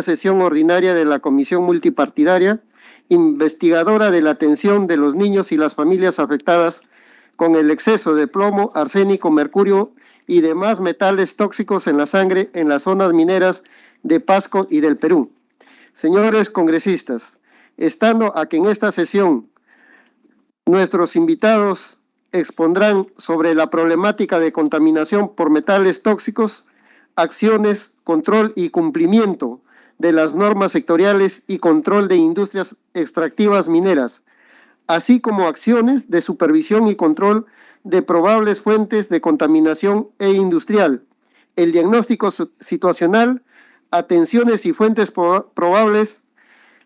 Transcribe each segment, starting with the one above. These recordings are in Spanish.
sesión ordinaria de la Comisión Multipartidaria, investigadora de la atención de los niños y las familias afectadas con el exceso de plomo, arsénico, mercurio y demás metales tóxicos en la sangre en las zonas mineras de Pasco y del Perú. Señores congresistas, estando a que en esta sesión nuestros invitados expondrán sobre la problemática de contaminación por metales tóxicos, acciones, control y cumplimiento de las normas sectoriales y control de industrias extractivas mineras, así como acciones de supervisión y control de probables fuentes de contaminación industrial, el diagnóstico situacional, atenciones y fuentes probables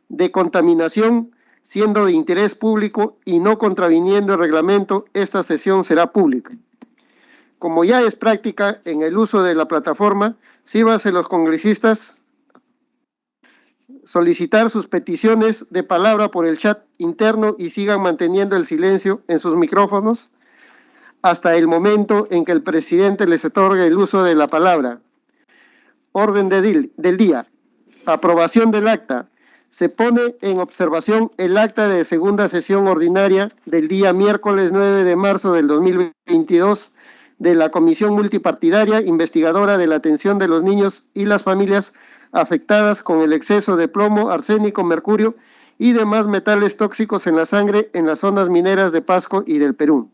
de contaminación, siendo de interés público y no contraviniendo el reglamento, esta sesión será pública. Como ya es práctica en el uso de la plataforma, sírvase los congresistas solicitar sus peticiones de palabra por el chat interno y sigan manteniendo el silencio en sus micrófonos hasta el momento en que el presidente les otorgue el uso de la palabra. Orden del día. Aprobación del acta. Se pone en observación el acta de segunda sesión ordinaria del día miércoles 9 de marzo del 2022 de la Comisión Multipartidaria Investigadora de la Atención de los Niños y las Familias afectadas con el exceso de plomo, arsénico, mercurio y demás metales tóxicos en la sangre en las zonas mineras de Pasco y del Perú.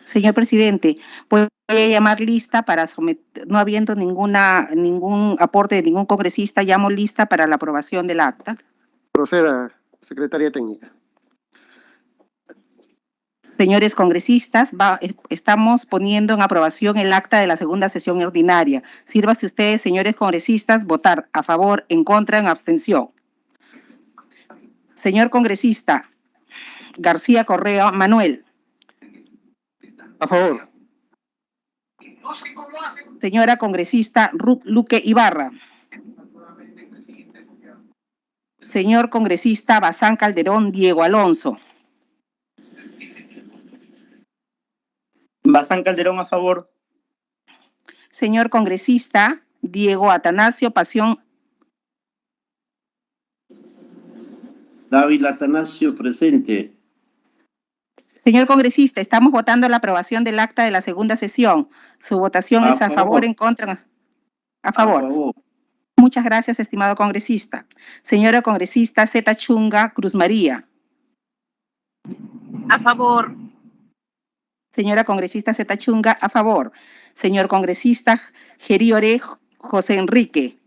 Señor presidente, voy a llamar lista para someter, no habiendo ningún aporte de ningún congresista, llamo lista para la aprobación del acta. Proceda, secretaria técnica. Señores congresistas, estamos poniendo en aprobación el acta de la segunda sesión ordinaria. Sírvase ustedes, señores congresistas, votar a favor, en contra, en abstención. Señor congresista García Correa Manuel. A favor. Señora congresista Ruth Luque Ibarra. Señor congresista Bazán Calderón Diego Alonso. Bazán Calderón a favor. Señor congresista Diego Atanasio Pasión. Dávila Atanasio presente. Señor congresista, estamos votando la aprobación del acta de la segunda sesión. Su votación es a favor, en contra. A favor. Muchas gracias, estimado congresista. Señora congresista Zeta Chunga Cruz María. A favor. Señora congresista Zeta Chunga, a favor. Señor congresista Geriore José Enrique.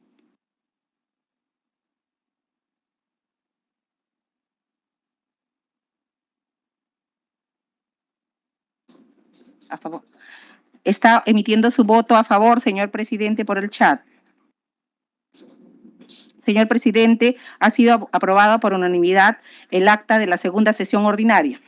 A favor. Está emitiendo su voto a favor, señor presidente, por el chat. Señor presidente, ha sido aprobado por unanimidad el acta de la segunda sesión ordinaria.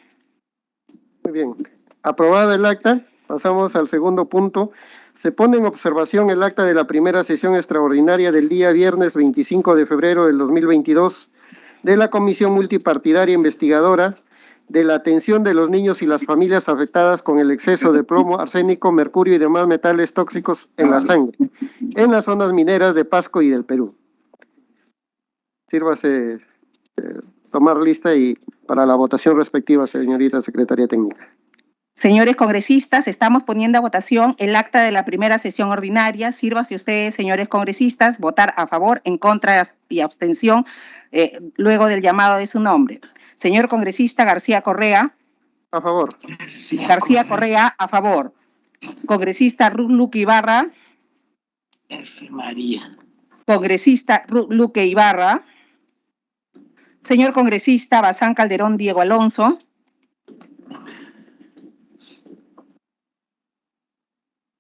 Muy bien. Aprobada el acta, pasamos al segundo punto. Se pone en observación el acta de la primera sesión extraordinaria del día viernes 25 de febrero del 2022 de la Comisión Multipartidaria Investigadora de la Atención de los Niños y las Familias afectadas con el exceso de plomo, arsénico, mercurio y demás metales tóxicos en la sangre, en las zonas mineras de Pasco y del Perú. Sírvase tomar lista y para la votación respectiva, señorita secretaria técnica. Señores congresistas, estamos poniendo a votación el acta de la primera sesión ordinaria. Sírvase ustedes, señores congresistas, votar a favor, en contra y abstención luego del llamado de su nombre. Señor congresista García Correa. A favor. García Correa, a favor. Congresista Ruth Luque Ibarra. Enfermaría. Congresista Ruth Luque Ibarra. Señor congresista Bazán Calderón Diego Alonso.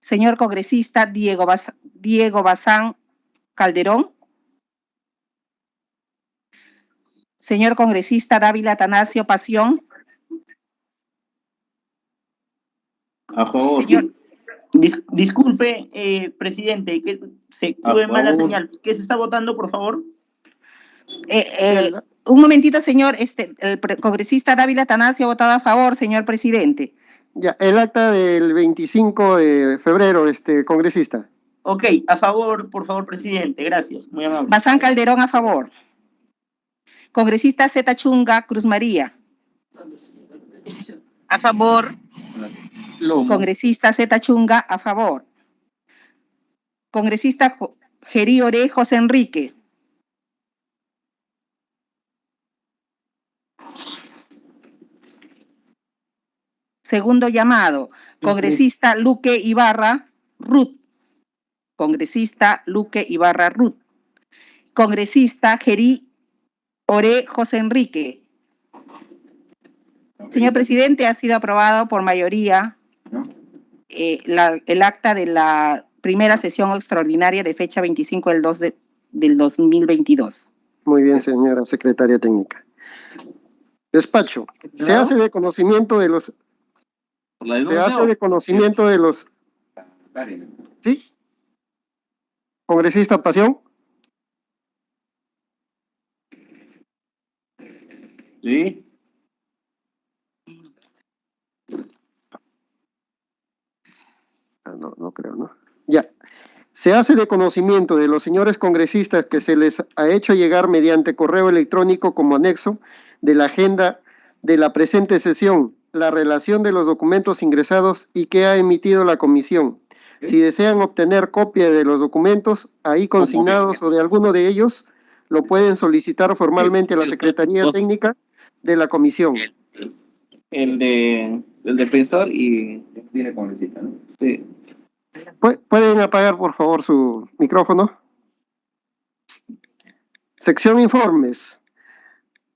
Señor congresista Diego Bazán Calderón. Señor congresista Dávila Atanasio Pasión. A favor. Señor. Disculpe, presidente, que se tuve mala señal. ¿Qué se está votando, por favor? Un momentito, señor. El congresista Dávila Atanasio ha votado a favor, señor presidente. Ya, el acta del 25 de febrero, congresista. Ok, a favor, por favor, presidente. Gracias, muy amable. Bazán Calderón a favor. Congresista Zeta Chunga Cruz María. A favor. Congresista Zeta Chunga a favor. Congresista Gerí Oré José Enrique. Segundo llamado, congresista Luque Ibarra Ruth. Congresista Luque Ibarra Ruth. Congresista Gerí Oré José Enrique. Señor presidente, ha sido aprobado por mayoría el acta de la primera sesión extraordinaria de fecha 25 del 2 del 2022. Muy bien, señora secretaria técnica. Despacho. Se hace de conocimiento de los... ¿Sí? Congresista Pasión. Sí. No creo, ¿no? Ya. Se hace de conocimiento de los señores congresistas que se les ha hecho llegar mediante correo electrónico como anexo de la agenda de la presente sesión la relación de los documentos ingresados y que ha emitido la comisión. Si desean obtener copia de los documentos ahí consignados o de alguno de ellos, lo pueden solicitar formalmente a la Secretaría Técnica de la comisión. El defensor y... Tiene congresista, ¿no? Sí. ¿Pueden apagar, por favor, su micrófono? Sección informes.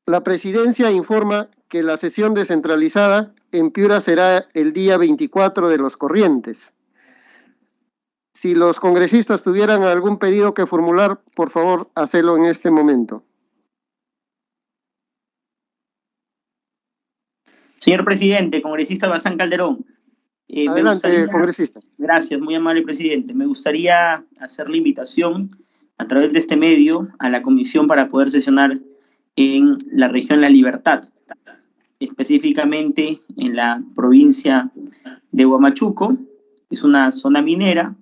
La presidencia informa que la sesión descentralizada en Piura será el día 24 de los corrientes. Si los congresistas tuvieran algún pedido que formular, por favor, hacelo en este momento. Señor presidente, congresista Bazán Calderón. Adelante, congresista. Gracias, muy amable presidente. Me gustaría hacer la invitación a través de este medio a la comisión para poder sesionar en la región La Libertad, específicamente en la provincia de Huamachuco. Es una zona minera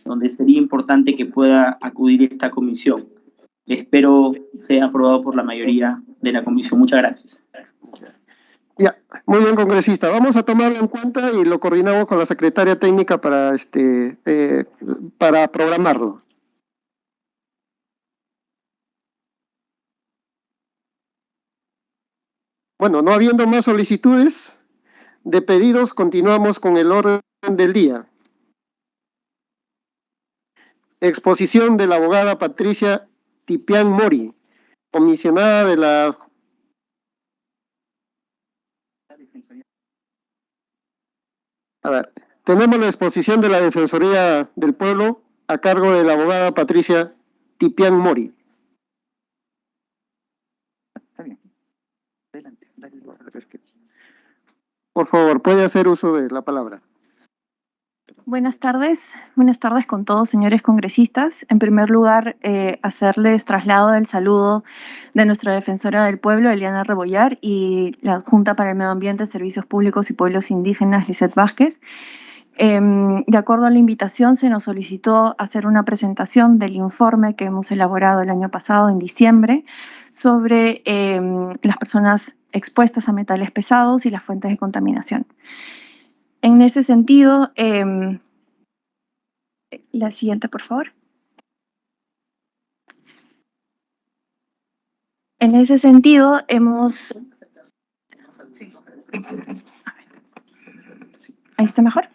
donde sería importante que pueda acudir esta comisión. Espero sea aprobado por la mayoría de la comisión. Muchas gracias. Ya, muy bien, congresista. Vamos a tomarlo en cuenta y lo coordinamos con la secretaria técnica para programarlo. Bueno, no habiendo más solicitudes de pedidos, continuamos con el orden del día. Exposición de la abogada Patricia Tipián Mori, comisionada de la... A ver, tenemos la exposición de la Defensoría del Pueblo a cargo de la abogada Patricia Tipián Mori. Por favor, puede hacer uso de la palabra. Buenas tardes con todos, señores congresistas. En primer lugar, hacerles traslado del saludo de nuestra defensora del pueblo, Eliana Rebollar, y la Junta para el Medio Ambiente, Servicios Públicos y Pueblos Indígenas, Lizeth Vázquez. De acuerdo a la invitación, se nos solicitó hacer una presentación del informe que hemos elaborado el año pasado, en diciembre, sobre las personas expuestas a metales pesados y las fuentes de contaminación. En ese sentido, la siguiente, por favor. En ese sentido, hemos... ¿Ahí está mejor?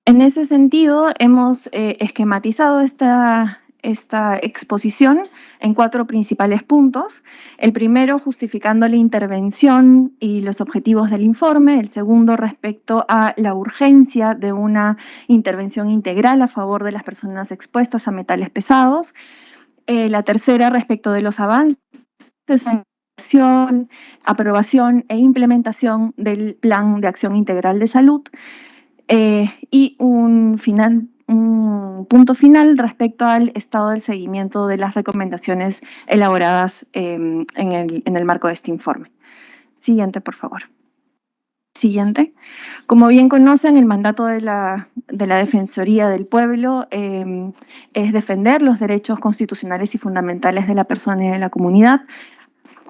En ese sentido, hemos esquematizado esta exposición en 4 principales puntos. El primero, justificando la intervención y los objetivos del informe. El segundo, respecto a la urgencia de una intervención integral a favor de las personas expuestas a metales pesados. La tercera, respecto de los avances en aprobación e implementación del Plan de Acción Integral de Salud. Y un un punto final respecto al estado del seguimiento de las recomendaciones elaboradas en el marco de este informe. Siguiente, por favor. Siguiente. Como bien conocen, el mandato de la Defensoría del Pueblo es defender los derechos constitucionales y fundamentales de la persona y de la comunidad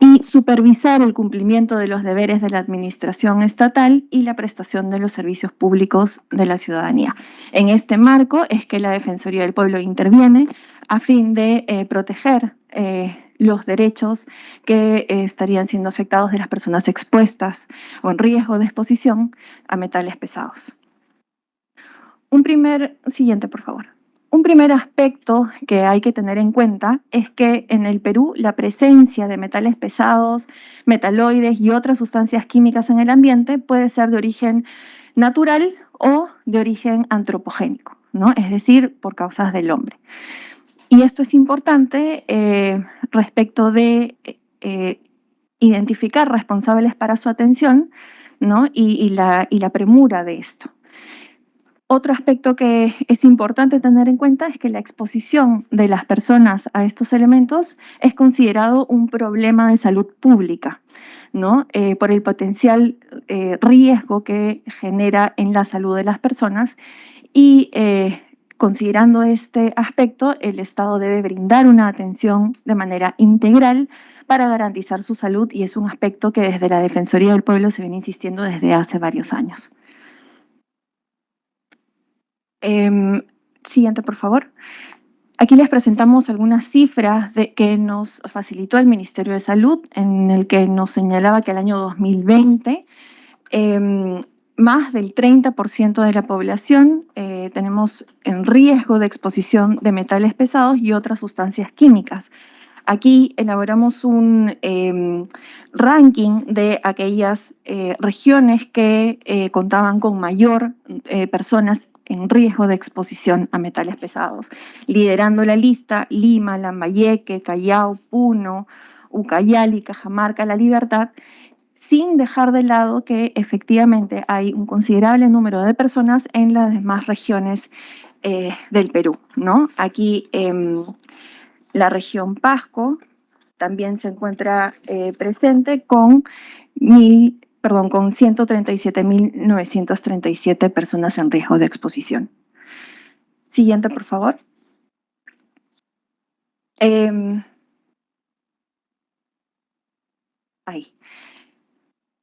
y supervisar el cumplimiento de los deberes de la administración estatal y la prestación de los servicios públicos de la ciudadanía. En este marco es que la Defensoría del Pueblo interviene a fin de proteger los derechos que estarían siendo afectados de las personas expuestas o en riesgo de exposición a metales pesados. Siguiente, por favor. Un primer aspecto que hay que tener en cuenta es que en el Perú la presencia de metales pesados, metaloides y otras sustancias químicas en el ambiente puede ser de origen natural o de origen antropogénico, ¿no? Es decir, por causas del hombre. Y esto es importante respecto de identificar responsables para su atención, ¿no? y la premura de esto. Otro aspecto que es importante tener en cuenta es que la exposición de las personas a estos elementos es considerado un problema de salud pública, ¿no? Por el potencial riesgo que genera en la salud de las personas y considerando este aspecto, el Estado debe brindar una atención de manera integral para garantizar su salud y es un aspecto que desde la Defensoría del Pueblo se viene insistiendo desde hace varios años. Siguiente, por favor. Aquí les presentamos algunas cifras que nos facilitó el Ministerio de Salud, en el que nos señalaba que el año 2020 más del 30% de la población tenemos en riesgo de exposición de metales pesados y otras sustancias químicas. Aquí elaboramos un ranking de aquellas regiones que contaban con mayor personas en riesgo de exposición a metales pesados. Liderando la lista, Lima, Lambayeque, Callao, Puno, Ucayali, Cajamarca, La Libertad, sin dejar de lado que efectivamente hay un considerable número de personas en las demás regiones del Perú, ¿no? Aquí la región Pasco también se encuentra presente con 137.937 personas en riesgo de exposición. Siguiente, por favor. Ahí.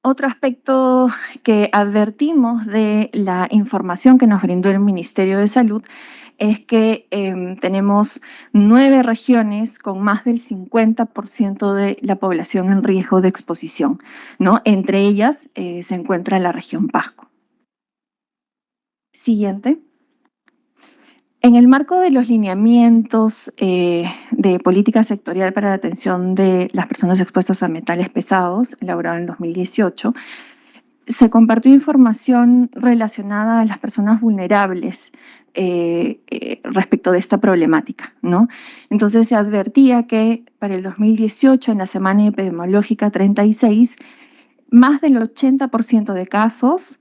Otro aspecto que advertimos de la información que nos brindó el Ministerio de Salud es que tenemos 9 regiones con más del 50% de la población en riesgo de exposición, ¿no? Entre ellas se encuentra la región Pasco. Siguiente. En el marco de los lineamientos de política sectorial para la atención de las personas expuestas a metales pesados, elaborado en el 2018, se compartió información relacionada a las personas vulnerables respecto de esta problemática, ¿no? Entonces se advertía que para el 2018, en la semana epidemiológica 36, más del 80% de casos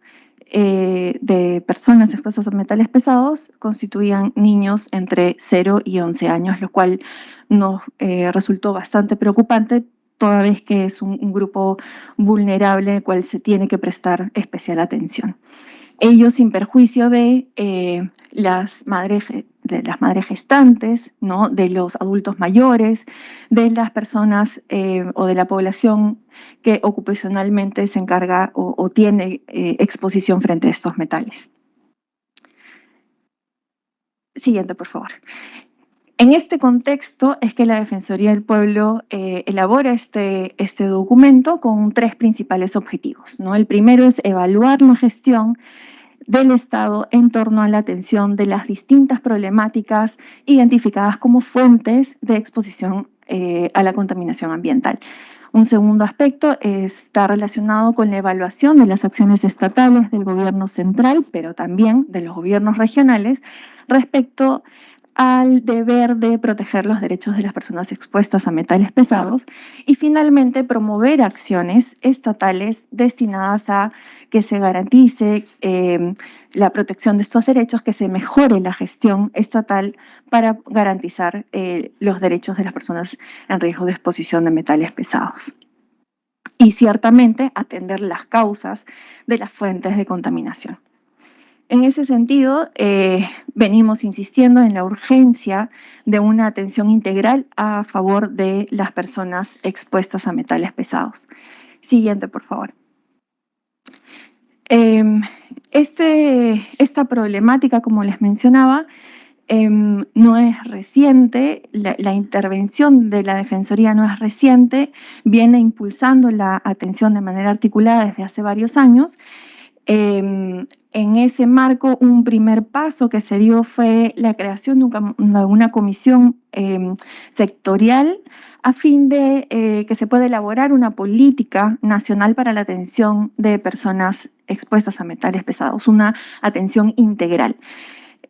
de personas expuestas a metales pesados constituían niños entre 0 y 11 años, lo cual nos resultó bastante preocupante, toda vez que es un grupo vulnerable al cual se tiene que prestar especial atención. Ello sin perjuicio de las madres gestantes, ¿no? De los adultos mayores, de las personas o de la población que ocupacionalmente se encarga o tiene exposición frente a estos metales. Siguiente, por favor. En este contexto es que la Defensoría del Pueblo elabora este documento con 3 principales objetivos, ¿no? El primero es evaluar la gestión del Estado en torno a la atención de las distintas problemáticas identificadas como fuentes de exposición a la contaminación ambiental. Un segundo aspecto está relacionado con la evaluación de las acciones estatales del gobierno central, pero también de los gobiernos regionales, respecto al deber de proteger los derechos de las personas expuestas a metales pesados y finalmente promover acciones estatales destinadas a que se garantice la protección de estos derechos, que se mejore la gestión estatal para garantizar los derechos de las personas en riesgo de exposición de metales pesados. Y ciertamente atender las causas de las fuentes de contaminación. En ese sentido, venimos insistiendo en la urgencia de una atención integral a favor de las personas expuestas a metales pesados. Siguiente, por favor. Esta problemática, como les mencionaba, no es reciente, la intervención de la Defensoría no es reciente, viene impulsando la atención de manera articulada desde hace varios años. En ese marco, un primer paso que se dio fue la creación de una comisión sectorial a fin de que se pueda elaborar una política nacional para la atención de personas expuestas a metales pesados, una atención integral.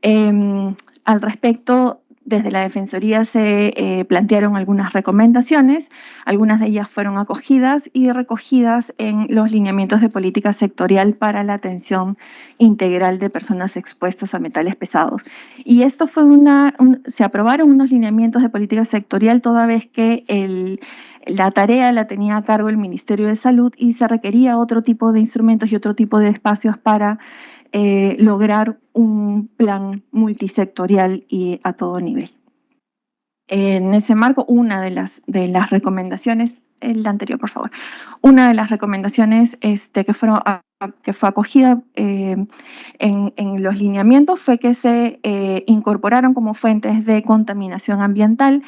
Al respecto, desde la Defensoría se plantearon algunas recomendaciones, algunas de ellas fueron acogidas y recogidas en los lineamientos de política sectorial para la atención integral de personas expuestas a metales pesados. Y esto fue se aprobaron unos lineamientos de política sectorial toda vez que la tarea la tenía a cargo el Ministerio de Salud y se requería otro tipo de instrumentos y otro tipo de espacios para lograr un plan multisectorial y a todo nivel. En ese marco, una de las recomendaciones, el anterior, por favor, una de las recomendaciones que fue acogida en los lineamientos fue que se incorporaron como fuentes de contaminación ambiental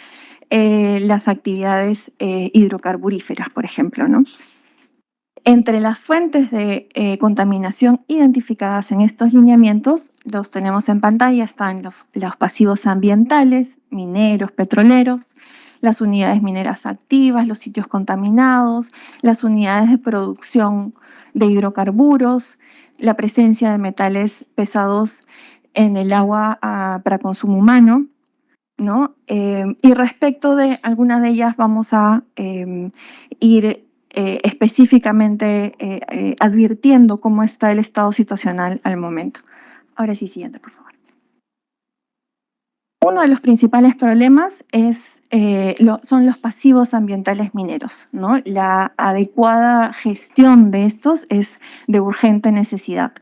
las actividades hidrocarburíferas, por ejemplo, ¿no? Entre las fuentes de contaminación identificadas en estos lineamientos, los tenemos en pantalla, están los pasivos ambientales, mineros, petroleros, las unidades mineras activas, los sitios contaminados, las unidades de producción de hidrocarburos, la presencia de metales pesados en el agua para consumo humano, ¿no? Y respecto de algunas de ellas vamos a ir específicamente advirtiendo cómo está el estado situacional al momento. Ahora sí, siguiente, por favor. Uno de los principales problemas son los pasivos ambientales mineros, ¿no? La adecuada gestión de estos es de urgente necesidad.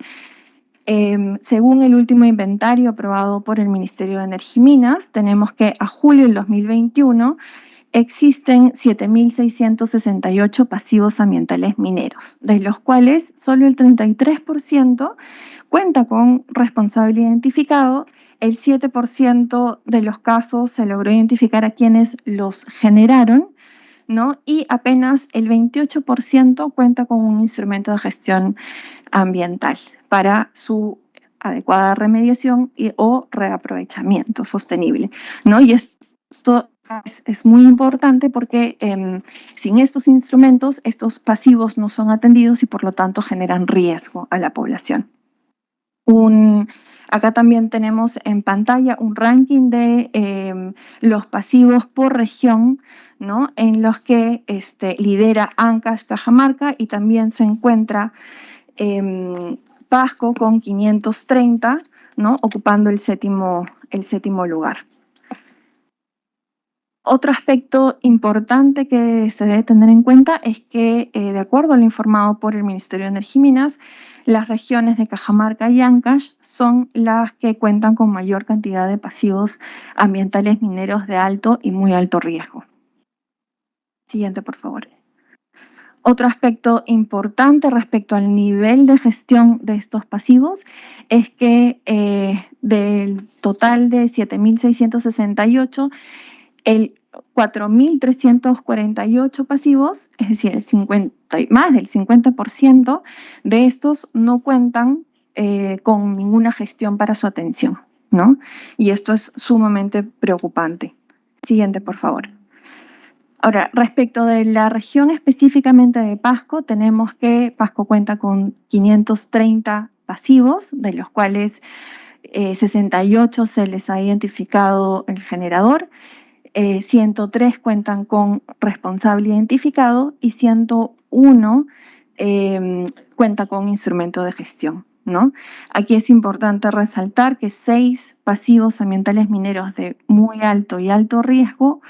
Según el último inventario aprobado por el Ministerio de Energía y Minas, tenemos que a julio del 2021 existen 7.668 pasivos ambientales mineros, de los cuales solo el 33% cuenta con responsable identificado, el 7% de los casos se logró identificar a quienes los generaron, ¿no? Y apenas el 28% cuenta con un instrumento de gestión ambiental para su adecuada remediación o reaprovechamiento sostenible, ¿no? Y esto es muy importante porque sin estos instrumentos, estos pasivos no son atendidos y por lo tanto generan riesgo a la población. Acá también tenemos en pantalla un ranking de los pasivos por región, ¿no? En los que lidera Ancash, Cajamarca, y también se encuentra Pasco con 530, ¿no? Ocupando el séptimo lugar. Otro aspecto importante que se debe tener en cuenta es que, de acuerdo a lo informado por el Ministerio de Energía y Minas, las regiones de Cajamarca y Ancash son las que cuentan con mayor cantidad de pasivos ambientales mineros de alto y muy alto riesgo. Siguiente, por favor. Otro aspecto importante respecto al nivel de gestión de estos pasivos es que del total de 7.668, el 4.348 pasivos, es decir, más del 50% de estos no cuentan con ninguna gestión para su atención, ¿no? Y esto es sumamente preocupante. Siguiente, por favor. Ahora, respecto de la región específicamente de Pasco, tenemos que Pasco cuenta con 530 pasivos, de los cuales 68 se les ha identificado el generador, 103 cuentan con responsable identificado y 101 cuenta con instrumento de gestión, ¿no? Aquí es importante resaltar que 6 pasivos ambientales mineros de muy alto y alto riesgo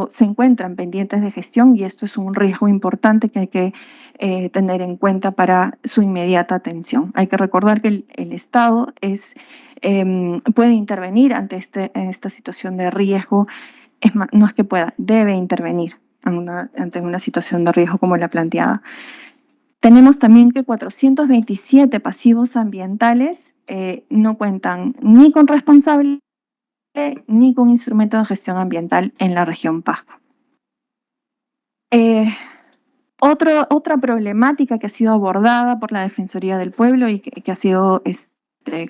se encuentran pendientes de gestión, y esto es un riesgo importante que hay que tener en cuenta para su inmediata atención. Hay que recordar que el Estado puede intervenir ante esta situación de riesgo. No es que pueda, debe intervenir ante una situación de riesgo como la planteada. Tenemos también que 427 pasivos ambientales no cuentan ni con responsable ni con instrumento de gestión ambiental en la región Pasco. Otra problemática que ha sido abordada por la Defensoría del Pueblo y que ha sido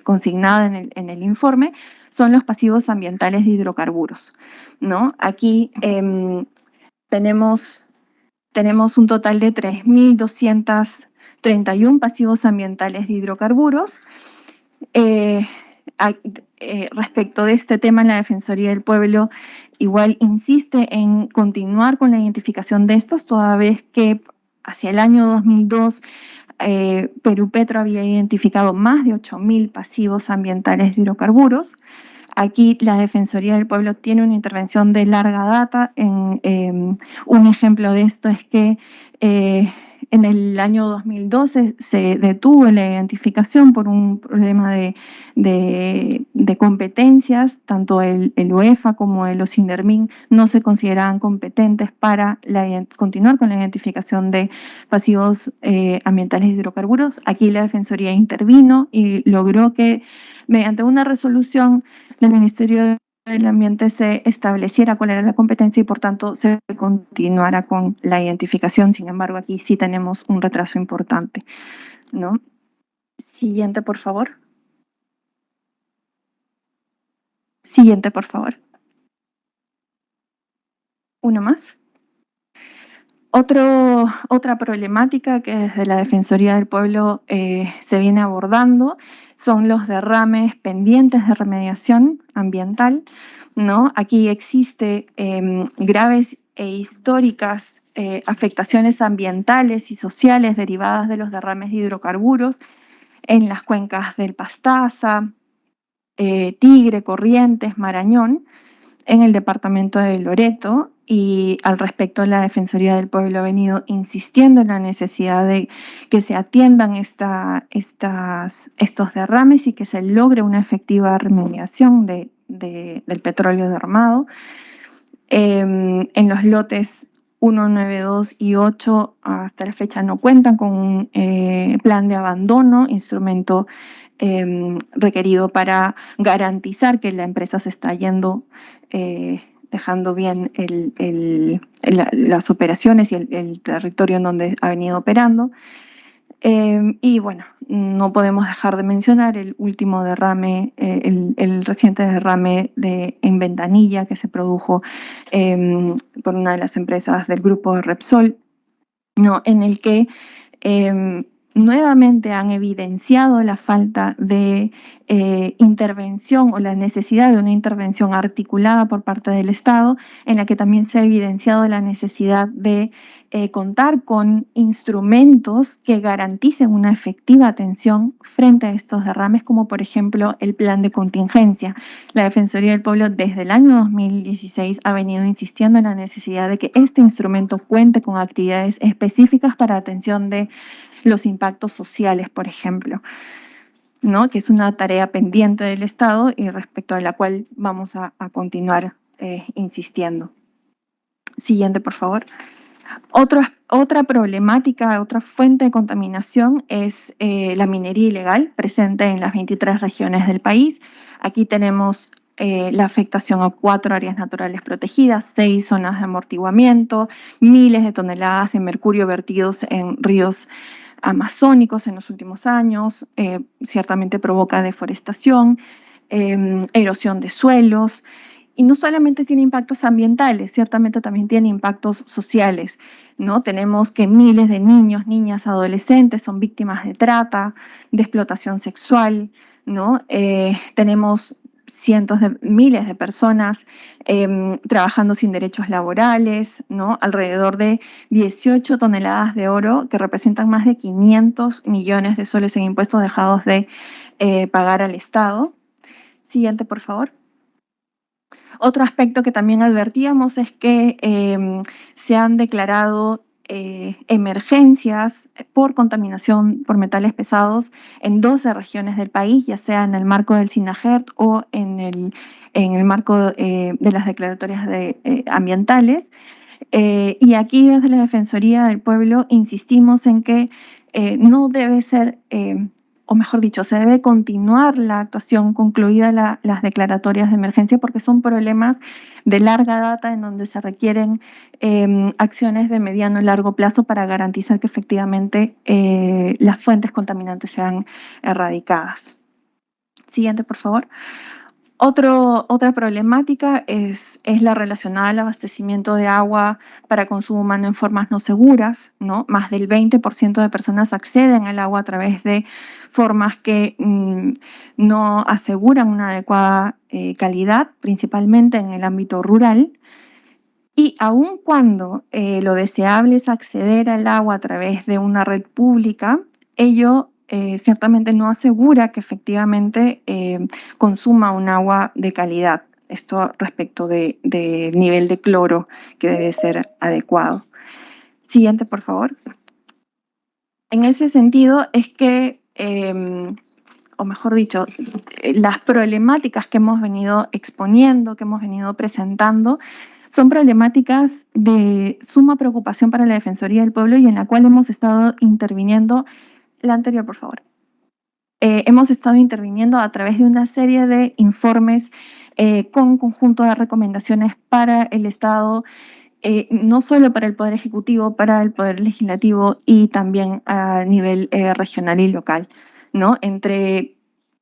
consignada en el informe son los pasivos ambientales de hidrocarburos, ¿no? Aquí tenemos un total de 3.231 pasivos ambientales de hidrocarburos. Respecto de este tema, la Defensoría del Pueblo igual insiste en continuar con la identificación de estos, toda vez que hacia el año 2002 Perupetro había identificado más de 8.000 pasivos ambientales de hidrocarburos. Aquí la Defensoría del Pueblo tiene una intervención de larga data. Un ejemplo de esto es que en el año 2012 se detuvo la identificación por un problema de competencias. Tanto el UEFA como el OSINDERMIN no se consideraban competentes para continuar con la identificación de pasivos ambientales de hidrocarburos. Aquí la Defensoría intervino y logró que mediante una resolución del Ministerio del Ambiente se estableciera cuál era la competencia y por tanto se continuara con la identificación. Sin embargo, aquí sí tenemos un retraso importante, ¿no? Siguiente, por favor. Siguiente, por favor. Uno más. Otra problemática que desde la Defensoría del Pueblo se viene abordando son los derrames pendientes de remediación ambiental, ¿no? Aquí existe graves e históricas afectaciones ambientales y sociales derivadas de los derrames de hidrocarburos en las cuencas del Pastaza, Tigre, Corrientes, Marañón, en el departamento de Loreto. Y al respecto, la Defensoría del Pueblo ha venido insistiendo en la necesidad de que se atiendan estos derrames y que se logre una efectiva remediación del petróleo derramado. En los lotes 1, 9, 2 y 8 hasta la fecha no cuentan con un plan de abandono, instrumento requerido para garantizar que la empresa se está yendo, dejando bien las operaciones y el territorio en donde ha venido operando. Y bueno, no podemos dejar de mencionar el último derrame, el reciente derrame en Ventanilla que se produjo por una de las empresas del grupo de Repsol, ¿no? En el que nuevamente han evidenciado la falta de intervención o la necesidad de una intervención articulada por parte del Estado, en la que también se ha evidenciado la necesidad de contar con instrumentos que garanticen una efectiva atención frente a estos derrames, como por ejemplo el plan de contingencia. La Defensoría del Pueblo desde el año 2016 ha venido insistiendo en la necesidad de que este instrumento cuente con actividades específicas para atención de los impactos sociales, por ejemplo, ¿no? Que es una tarea pendiente del Estado y respecto a la cual vamos a continuar insistiendo. Siguiente, por favor. Otra problemática, otra fuente de contaminación es la minería ilegal presente en las 23 regiones del país. Aquí tenemos la afectación a 4 áreas naturales protegidas, 6 zonas de amortiguamiento, miles de toneladas de mercurio vertidos en ríos amazónicos en los últimos años. Ciertamente provoca deforestación, erosión de suelos, y no solamente tiene impactos ambientales, ciertamente también tiene impactos sociales, ¿no? Tenemos que miles de niños, niñas, adolescentes son víctimas de trata, de explotación sexual, ¿no? Tenemos cientos de miles de personas trabajando sin derechos laborales, ¿no? Alrededor de 18 toneladas de oro que representan más de 500 millones de soles en impuestos dejados de pagar al Estado. Siguiente, por favor. Otro aspecto que también advertíamos es que se han declarado emergencias por contaminación por metales pesados en 12 regiones del país, ya sea en el marco del SINAGERT o en el marco de las declaratorias ambientales. Y aquí desde la Defensoría del Pueblo insistimos en que no debe ser, o mejor dicho, se debe continuar la actuación concluida las declaratorias de emergencia porque son problemas de larga data en donde se requieren acciones de mediano y largo plazo para garantizar que efectivamente las fuentes contaminantes sean erradicadas. Siguiente, por favor. Otra problemática es la relacionada al abastecimiento de agua para consumo humano en formas no seguras, ¿no? Más del 20% de personas acceden al agua a través de formas que no aseguran una adecuada calidad, principalmente en el ámbito rural. Y aun cuando lo deseable es acceder al agua a través de una red pública, ello ciertamente no asegura que efectivamente consuma un agua de calidad. Esto respecto del nivel de cloro que debe ser adecuado. Siguiente, por favor. En ese sentido es que, o mejor dicho, las problemáticas que hemos venido exponiendo, que hemos venido presentando, son problemáticas de suma preocupación para la Defensoría del Pueblo y en la cual hemos estado interviniendo. La anterior, por favor. Hemos estado interviniendo a través de una serie de informes con conjunto de recomendaciones para el Estado, no solo para el Poder Ejecutivo, para el Poder Legislativo y también a nivel regional y local, ¿no? Entre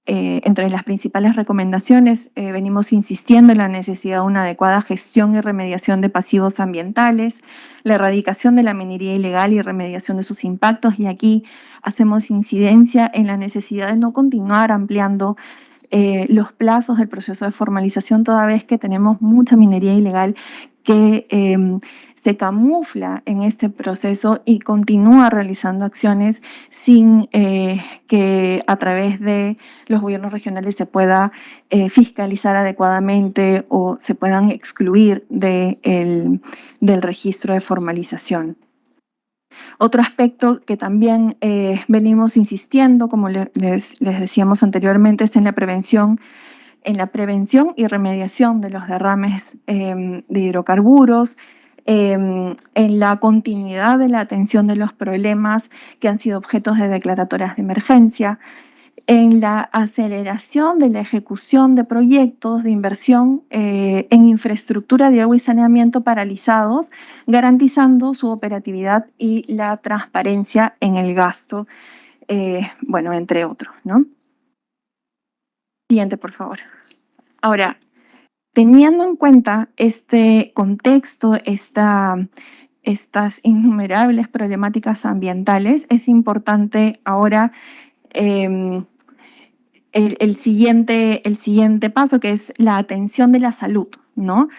las principales recomendaciones venimos insistiendo en la necesidad de una adecuada gestión y remediación de pasivos ambientales, la erradicación de la minería ilegal y remediación de sus impactos, y aquí hacemos incidencia en la necesidad de no continuar ampliando los plazos del proceso de formalización, toda vez que tenemos mucha minería ilegal que se camufla en este proceso y continúa realizando acciones sin que a través de los gobiernos regionales se pueda fiscalizar adecuadamente o se puedan excluir del registro de formalización. Otro aspecto que también venimos insistiendo, como les decíamos anteriormente, es en la prevención y remediación de los derrames de hidrocarburos, en la continuidad de la atención de los problemas que han sido objetos de declaratorias de emergencia, en la aceleración de la ejecución de proyectos de inversión en infraestructura de agua y saneamiento paralizados, garantizando su operatividad y la transparencia en el gasto, bueno, entre otros, ¿no? Siguiente, por favor. Ahora, teniendo en cuenta este contexto, estas innumerables problemáticas ambientales, es importante ahora el siguiente paso, que es la atención de la salud, ¿no?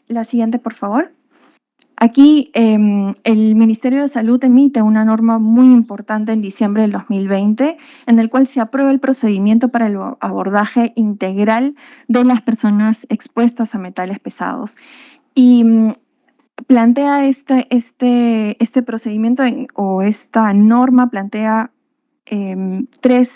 La siguiente, por favor. Aquí el Ministerio de Salud emite una norma muy importante en diciembre del 2020, en el cual se aprueba el procedimiento para el abordaje integral de las personas expuestas a metales pesados. Y plantea este procedimiento o esta norma plantea tres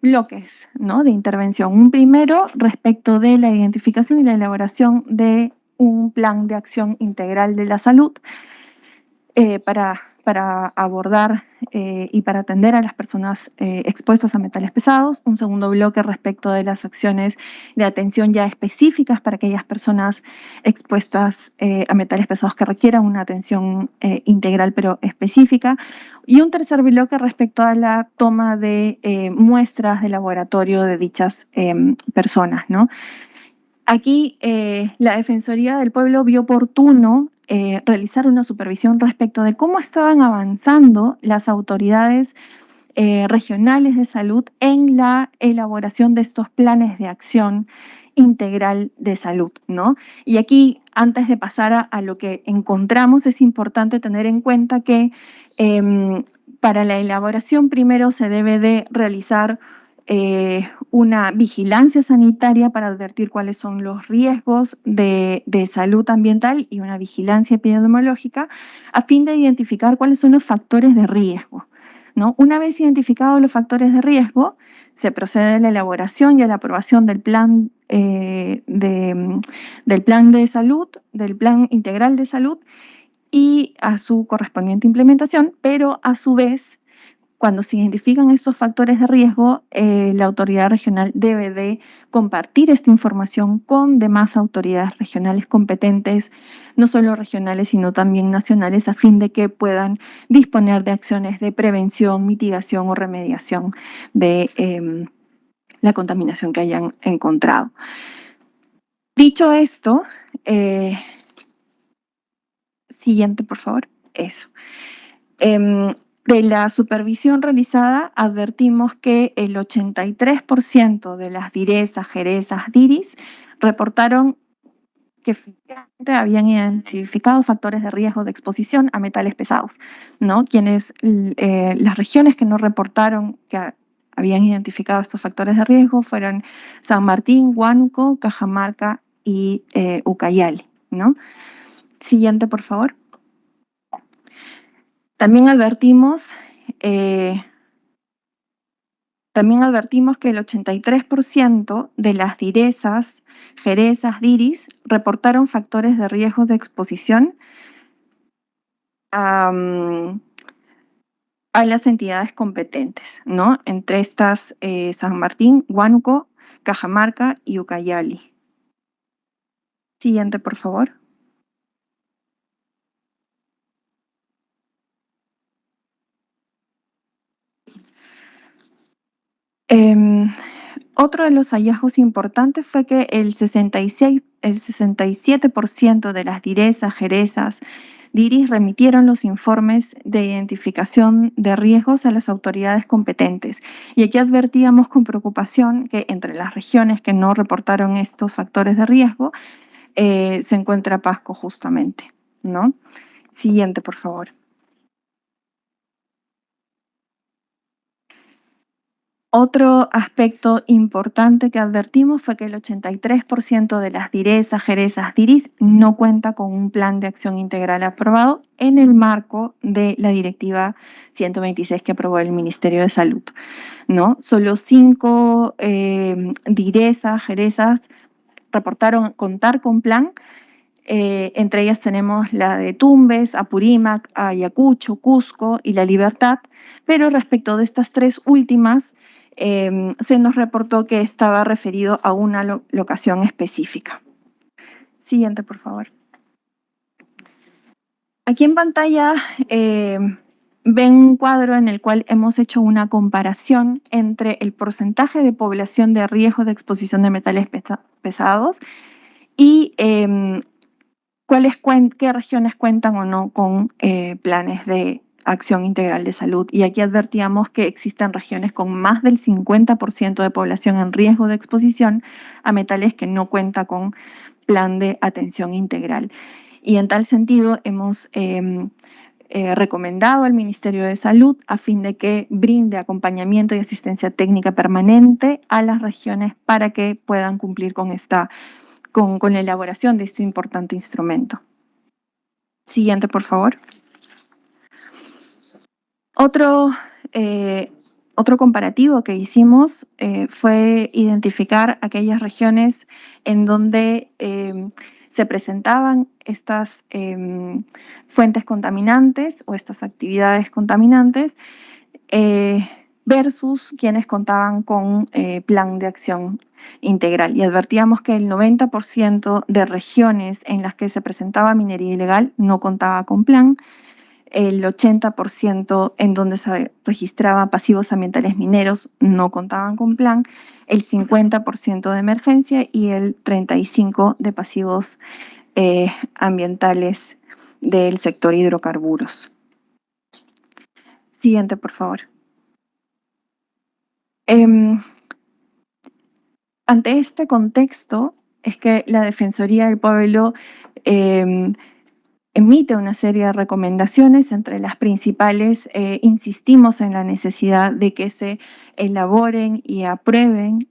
bloques, ¿no?, de intervención. Un primero respecto de la identificación y la elaboración de un plan de acción integral de la salud para abordar y para atender a las personas expuestas a metales pesados. Un segundo bloque respecto de las acciones de atención ya específicas para aquellas personas expuestas a metales pesados que requieran una atención integral pero específica. Y un tercer bloque respecto a la toma de muestras de laboratorio de dichas personas, ¿no? Aquí la Defensoría del Pueblo vio oportuno realizar una supervisión respecto de cómo estaban avanzando las autoridades regionales de salud en la elaboración de estos planes de acción integral de salud, ¿no? Y aquí, antes de pasar a lo que encontramos, es importante tener en cuenta que para la elaboración primero se debe de realizar una vigilancia sanitaria para advertir cuáles son los riesgos de salud ambiental y una vigilancia epidemiológica a fin de identificar cuáles son los factores de riesgo, ¿no? Una vez identificados los factores de riesgo, se procede a la elaboración y a la aprobación del plan de salud, del plan integral de salud y a su correspondiente implementación, pero a su vez, cuando se identifican estos factores de riesgo, la autoridad regional debe de compartir esta información con demás autoridades regionales competentes, no solo regionales, sino también nacionales, a fin de que puedan disponer de acciones de prevención, mitigación o remediación de la contaminación que hayan encontrado. Dicho esto, siguiente, por favor. Eso. De la supervisión realizada, advertimos que el 83% de las DIRESas, JERESas, DIRIS reportaron que efectivamente habían identificado factores de riesgo de exposición a metales pesados, ¿no? Las regiones que no reportaron que habían identificado estos factores de riesgo fueron San Martín, Huánuco, Cajamarca y Ucayali, ¿no? Siguiente, por favor. También advertimos que el 83% de las DIRESas, JERESas, DIRIS reportaron factores de riesgo de exposición a las entidades competentes, ¿no? Entre estas, San Martín, Huánuco, Cajamarca y Ucayali. Siguiente, por favor. Otro de los hallazgos importantes fue que el 67% de las DIRESas, JERESas, DIRIS remitieron los informes de identificación de riesgos a las autoridades competentes. Y aquí advertíamos con preocupación que entre las regiones que no reportaron estos factores de riesgo se encuentra Pasco justamente, ¿no? Siguiente, por favor. Otro aspecto importante que advertimos fue que el 83% de las DIRESas, JERESas, DIRIS no cuenta con un plan de acción integral aprobado en el marco de la Directiva 126 que aprobó el Ministerio de Salud, ¿no? Solo 5 DIRESas, JERESas reportaron contar con plan. Entre ellas tenemos la de Tumbes, Apurímac, Ayacucho, Cusco y La Libertad, pero respecto de estas 3 últimas, se nos reportó que estaba referido a una locación específica. Siguiente, por favor. Aquí en pantalla ven un cuadro en el cual hemos hecho una comparación entre el porcentaje de población de riesgo de exposición de metales pesados y qué regiones cuentan o no con planes de acción integral de salud. Y aquí advertíamos que existen regiones con más del 50% de población en riesgo de exposición a metales que no cuenta con plan de atención integral. Y en tal sentido hemos recomendado al Ministerio de Salud a fin de que brinde acompañamiento y asistencia técnica permanente a las regiones para que puedan cumplir con la elaboración de este importante instrumento. Siguiente, por favor. Otro comparativo que hicimos fue identificar aquellas regiones en donde se presentaban estas fuentes contaminantes o estas actividades contaminantes versus quienes contaban con plan de acción integral. Y advertíamos que el 90% de regiones en las que se presentaba minería ilegal no contaba con plan, el 80% en donde se registraban pasivos ambientales mineros no contaban con plan, el 50% de emergencia y el 35% de pasivos ambientales del sector hidrocarburos. Siguiente, por favor. Ante este contexto es que la Defensoría del Pueblo emite una serie de recomendaciones. Entre las principales, insistimos en la necesidad de que se elaboren y aprueben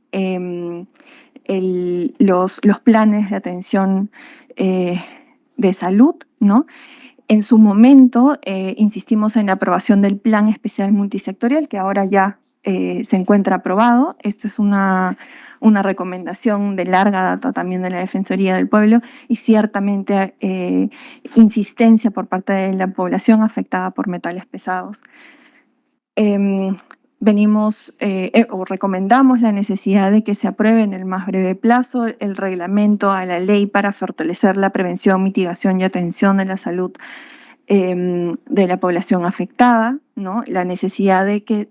los planes de atención de salud, ¿no? En su momento, insistimos en la aprobación del Plan Especial Multisectorial, que ahora ya se encuentra aprobado. Esta es una recomendación de larga data también de la Defensoría del Pueblo y ciertamente insistencia por parte de la población afectada por metales pesados. Recomendamos la necesidad de que se apruebe en el más breve plazo el reglamento a la ley para fortalecer la prevención, mitigación y atención de la salud de la población afectada, ¿no? La necesidad de que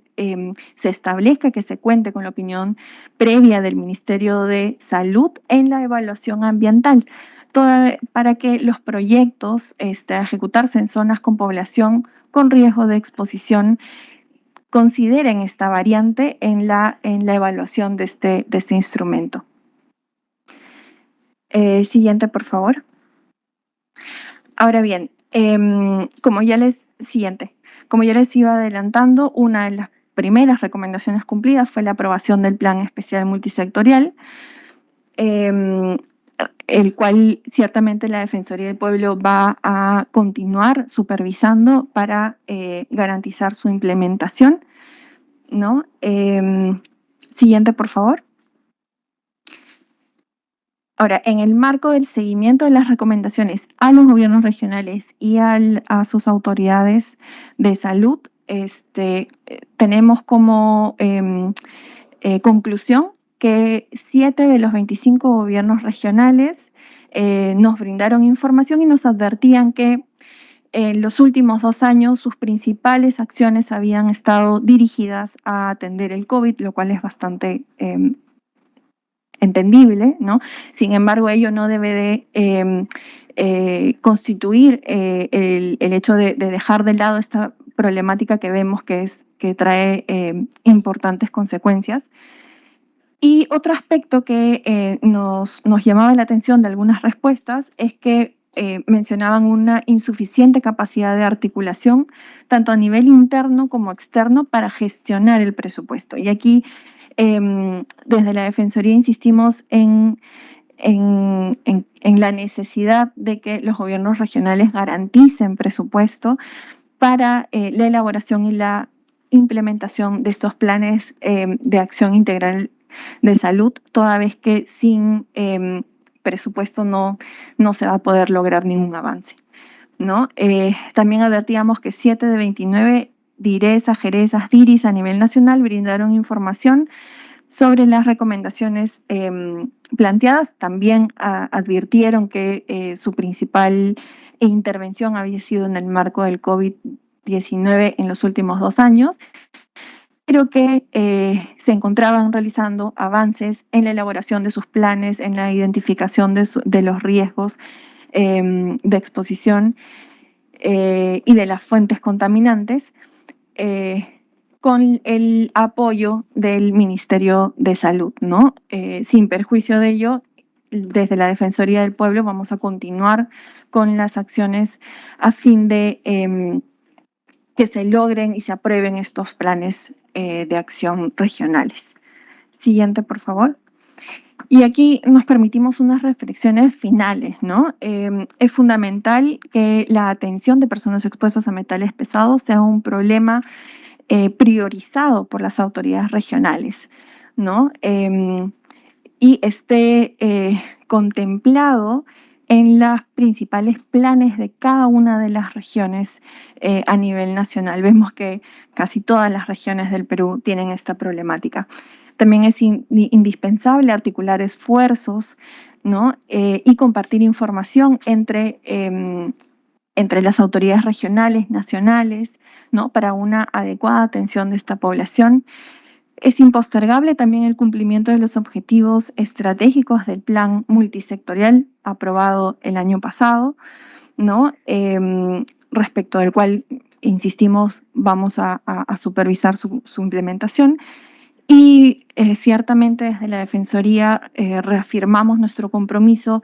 se establezca que se cuente con la opinión previa del Ministerio de Salud en la evaluación ambiental, para que los proyectos a ejecutarse en zonas con población con riesgo de exposición consideren esta variante en la evaluación de este instrumento. Siguiente, por favor. Ahora bien, como ya les iba adelantando, una de las primeras recomendaciones cumplidas fue la aprobación del Plan Especial Multisectorial, el cual ciertamente la Defensoría del Pueblo va a continuar supervisando para garantizar su implementación, ¿no? Siguiente, por favor. Ahora, en el marco del seguimiento de las recomendaciones a los gobiernos regionales y a sus autoridades de salud, tenemos como conclusión que 7 de los 25 gobiernos regionales nos brindaron información y nos advertían que en los últimos 2 años sus principales acciones habían estado dirigidas a atender el COVID, lo cual es bastante entendible, ¿no? Sin embargo, ello no debe de constituir el hecho de dejar de lado esta problemática que vemos que trae importantes consecuencias. Y otro aspecto que nos llamaba la atención de algunas respuestas es que mencionaban una insuficiente capacidad de articulación, tanto a nivel interno como externo, para gestionar el presupuesto. Y aquí, desde la Defensoría, insistimos en la necesidad de que los gobiernos regionales garanticen presupuesto para la elaboración y la implementación de estos planes de acción integral de salud, toda vez que sin presupuesto no se va a poder lograr ningún avance, ¿no? También advertíamos que 7 de 29 DIRESas, JERESas, DIRIs a nivel nacional brindaron información sobre las recomendaciones planteadas. También advirtieron que su principal intervención había sido en el marco del COVID-19 en los últimos 2 años, pero que se encontraban realizando avances en la elaboración de sus planes, en la identificación de los riesgos de exposición y de las fuentes contaminantes, con el apoyo del Ministerio de Salud, ¿no? Sin perjuicio de ello, desde la Defensoría del Pueblo vamos a continuar con las acciones a fin de que se logren y se aprueben estos planes de acción regionales. Siguiente, por favor. Y aquí nos permitimos unas reflexiones finales, ¿no? Es fundamental que la atención de personas expuestas a metales pesados sea un problema priorizado por las autoridades regionales, ¿no? Y esté contemplado en los principales planes de cada una de las regiones a nivel nacional. Vemos que casi todas las regiones del Perú tienen esta problemática. También es indispensable articular esfuerzos, ¿no? Y compartir información entre las autoridades regionales, nacionales, ¿no? Para una adecuada atención de esta población. Es impostergable también el cumplimiento de los objetivos estratégicos del Plan Multisectorial aprobado el año pasado, ¿no? Respecto del cual, insistimos, vamos a supervisar su implementación. Y ciertamente desde la Defensoría reafirmamos nuestro compromiso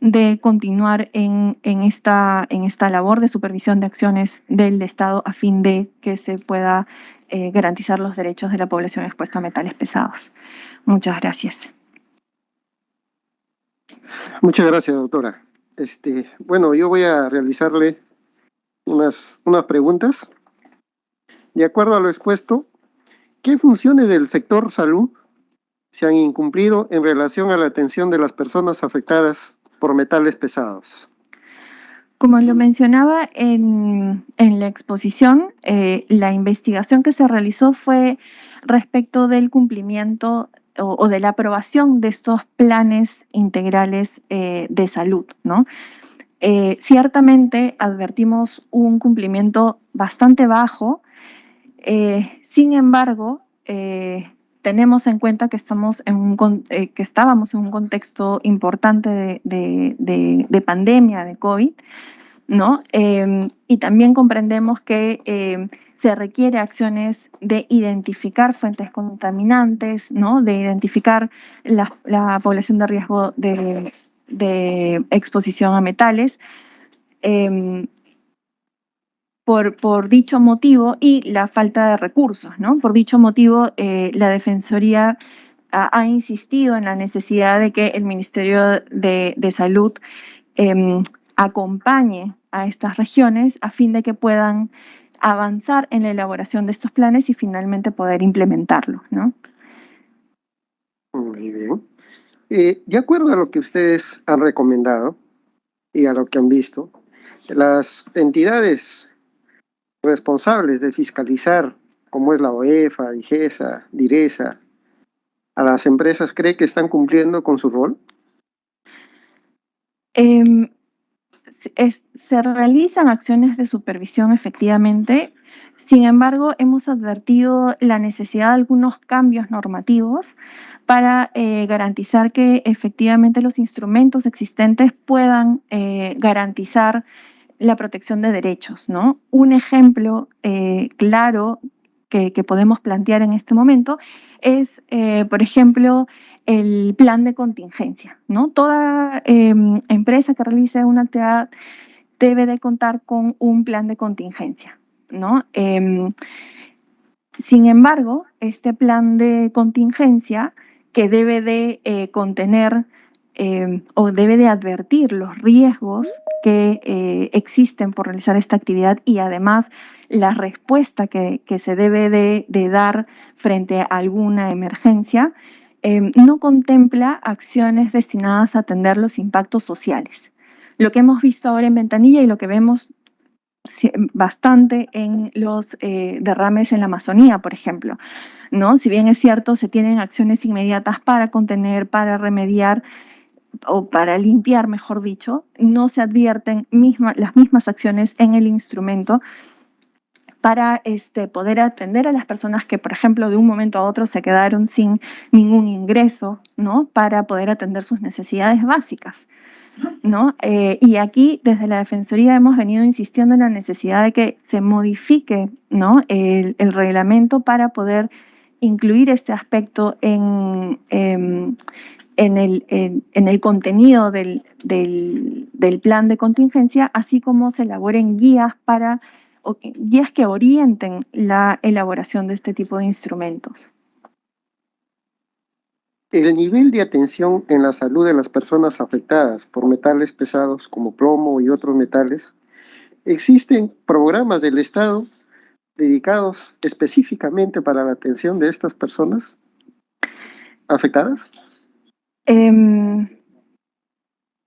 de continuar en esta labor de supervisión de acciones del Estado a fin de que se pueda garantizar los derechos de la población expuesta a metales pesados. Muchas gracias. Muchas gracias, doctora. Bueno, yo voy a realizarle unas preguntas. De acuerdo a lo expuesto, ¿qué funciones del sector salud se han incumplido en relación a la atención de las personas afectadas por metales pesados? Como lo mencionaba en la exposición, la investigación que se realizó fue respecto del cumplimiento o de la aprobación de estos planes integrales de salud, ¿no? Ciertamente advertimos un cumplimiento bastante bajo, sin embargo, tenemos en cuenta que estábamos en un contexto importante de pandemia de COVID, ¿no? Y también comprendemos que se requiere acciones de identificar fuentes contaminantes, ¿no? De identificar la población de riesgo de exposición a metales. Por dicho motivo y la falta de recursos, ¿no? Por dicho motivo, la Defensoría ha insistido en la necesidad de que el Ministerio de Salud acompañe a estas regiones a fin de que puedan avanzar en la elaboración de estos planes y finalmente poder implementarlos, ¿no? Muy bien. De acuerdo a lo que ustedes han recomendado y a lo que han visto, las entidades responsables de fiscalizar, como es la OEFA, DIGESA, DIRESA, a las empresas, ¿cree que están cumpliendo con su rol? Se realizan acciones de supervisión efectivamente, sin embargo, hemos advertido la necesidad de algunos cambios normativos para garantizar que efectivamente los instrumentos existentes puedan garantizar la protección de derechos, ¿no? Un ejemplo claro que podemos plantear en este momento es, por ejemplo, el plan de contingencia, ¿no? Toda empresa que realice una actividad debe de contar con un plan de contingencia, ¿no? Sin embargo, este plan de contingencia que debe de contener o debe de advertir los riesgos que existen por realizar esta actividad y además la respuesta que se debe de dar frente a alguna emergencia, no contempla acciones destinadas a atender los impactos sociales. Lo que hemos visto ahora en Ventanilla y lo que vemos bastante en los derrames en la Amazonía, por ejemplo, ¿no? Si bien es cierto, se tienen acciones inmediatas para contener, para remediar o para limpiar, mejor dicho, no se advierten las mismas acciones en el instrumento para poder atender a las personas que, por ejemplo, de un momento a otro se quedaron sin ningún ingreso, ¿no? Para poder atender sus necesidades básicas, ¿no? Y aquí, desde la Defensoría, hemos venido insistiendo en la necesidad de que se modifique, ¿no? el reglamento para poder incluir este aspecto en el contenido del plan de contingencia, así como se elaboren guías guías que orienten la elaboración de este tipo de instrumentos. El nivel de atención en la salud de las personas afectadas por metales pesados como plomo y otros metales, ¿existen programas del Estado dedicados específicamente para la atención de estas personas afectadas?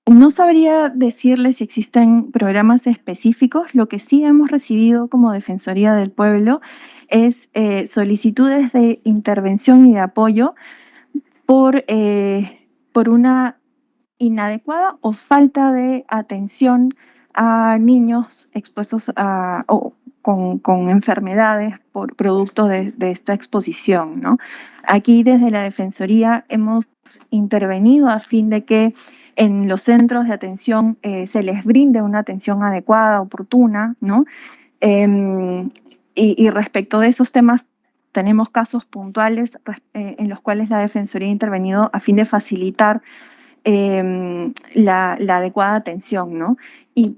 No sabría decirle si existen programas específicos. Lo que sí hemos recibido como Defensoría del Pueblo es solicitudes de intervención y de apoyo por una inadecuada o falta de atención a niños expuestos con enfermedades por producto de esta exposición, ¿no? Aquí desde la Defensoría hemos intervenido a fin de que en los centros de atención se les brinde una atención adecuada, oportuna, ¿no? Y respecto de esos temas, tenemos casos puntuales en los cuales la Defensoría ha intervenido a fin de facilitar la adecuada atención, ¿no? Y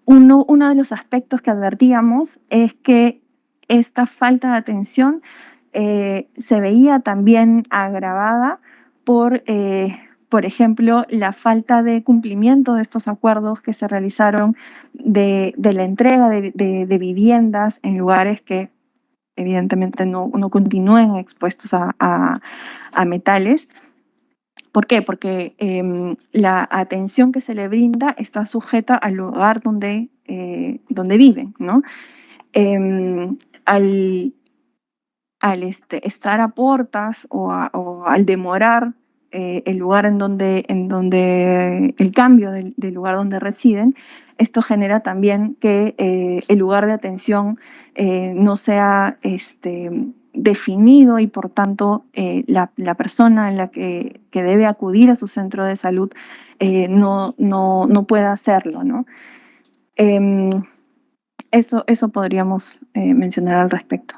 uno de los aspectos que advertíamos es que esta falta de atención se veía también agravada por ejemplo, la falta de cumplimiento de estos acuerdos que se realizaron de la entrega de viviendas en lugares que evidentemente no continúen expuestos a metales. ¿Por qué? Porque la atención que se le brinda está sujeta al lugar donde viven, ¿no? Al estar a portas o al demorar el lugar en donde el cambio del lugar donde residen, esto genera también que el lugar de atención no sea definido y por tanto la persona en la que debe acudir a su centro de salud no pueda hacerlo, ¿no? Eso podríamos mencionar al respecto.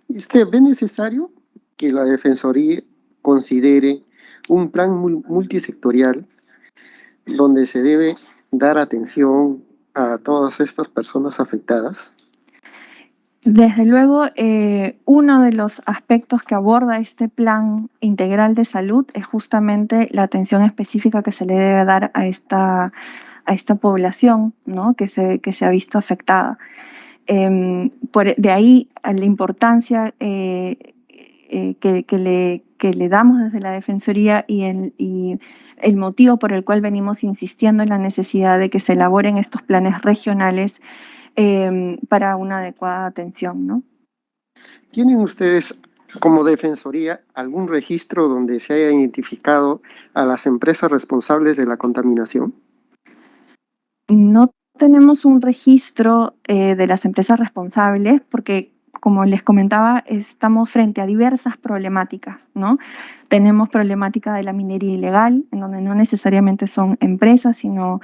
¿Usted ve necesario que la Defensoría considere un plan multisectorial donde se debe dar atención a todas estas personas afectadas? Desde luego, uno de los aspectos que aborda este plan integral de salud es justamente la atención específica que se le debe dar a esta población, ¿no? que se ha visto afectada. De ahí a la importancia que le damos desde la Defensoría y el motivo por el cual venimos insistiendo en la necesidad de que se elaboren estos planes regionales para una adecuada atención, ¿no? ¿Tienen ustedes como Defensoría algún registro donde se haya identificado a las empresas responsables de la contaminación? No tenemos un registro de las empresas responsables porque, como les comentaba, estamos frente a diversas problemáticas, ¿no? Tenemos problemática de la minería ilegal, en donde no necesariamente son empresas, sino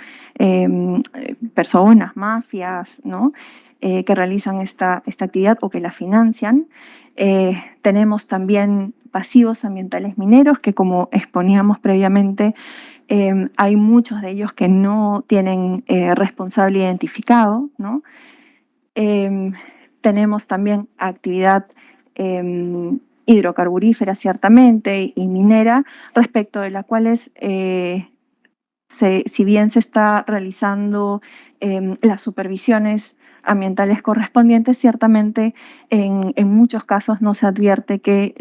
personas, mafias, ¿no? Que realizan esta actividad o que la financian. Tenemos también pasivos ambientales mineros que, como exponíamos previamente, hay muchos de ellos que no tienen responsable identificado, ¿no? Tenemos también actividad hidrocarburífera, ciertamente, y minera, respecto de las cuales, si bien se está realizando las supervisiones ambientales correspondientes, ciertamente en muchos casos no se advierte que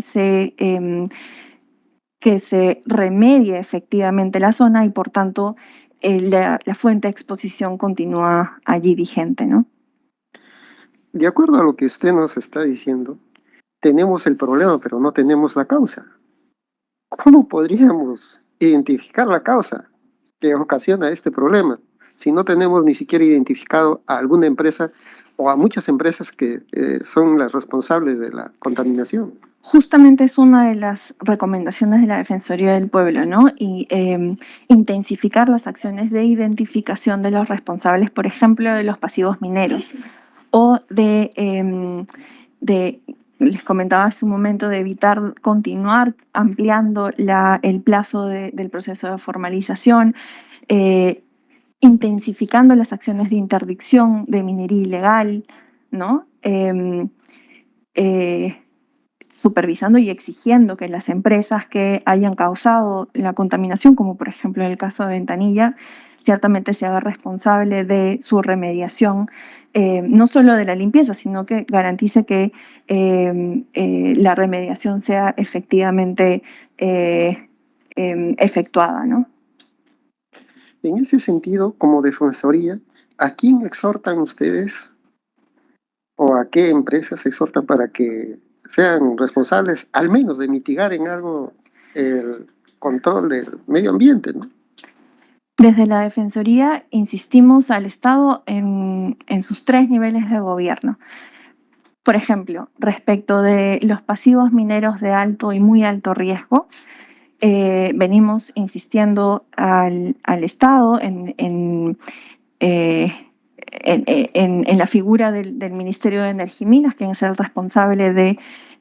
se remedie efectivamente la zona y por tanto la fuente de exposición continúa allí vigente, ¿no? De acuerdo a lo que usted nos está diciendo, tenemos el problema, pero no tenemos la causa. ¿Cómo podríamos identificar la causa que ocasiona este problema si no tenemos ni siquiera identificado a alguna empresa o a muchas empresas que son las responsables de la contaminación? Justamente es una de las recomendaciones de la Defensoría del Pueblo, ¿no? Y intensificar las acciones de identificación de los responsables, por ejemplo, de los pasivos mineros o les comentaba hace un momento, de evitar continuar ampliando el plazo del proceso de formalización, intensificando las acciones de interdicción de minería ilegal, ¿no? Supervisando y exigiendo que las empresas que hayan causado la contaminación, como por ejemplo en el caso de Ventanilla, ciertamente se haga responsable de su remediación, no solo de la limpieza, sino que garantice que la remediación sea efectivamente efectuada, ¿no? En ese sentido, como Defensoría, ¿a quién exhortan ustedes o a qué empresas exhortan para que sean responsables, al menos de mitigar en algo el control del medio ambiente, ¿no? Desde la Defensoría insistimos al Estado en sus 3 niveles de gobierno. Por ejemplo, respecto de los pasivos mineros de alto y muy alto riesgo, venimos insistiendo al Estado en en la figura del Ministerio de Energía y Minas, quien es el responsable de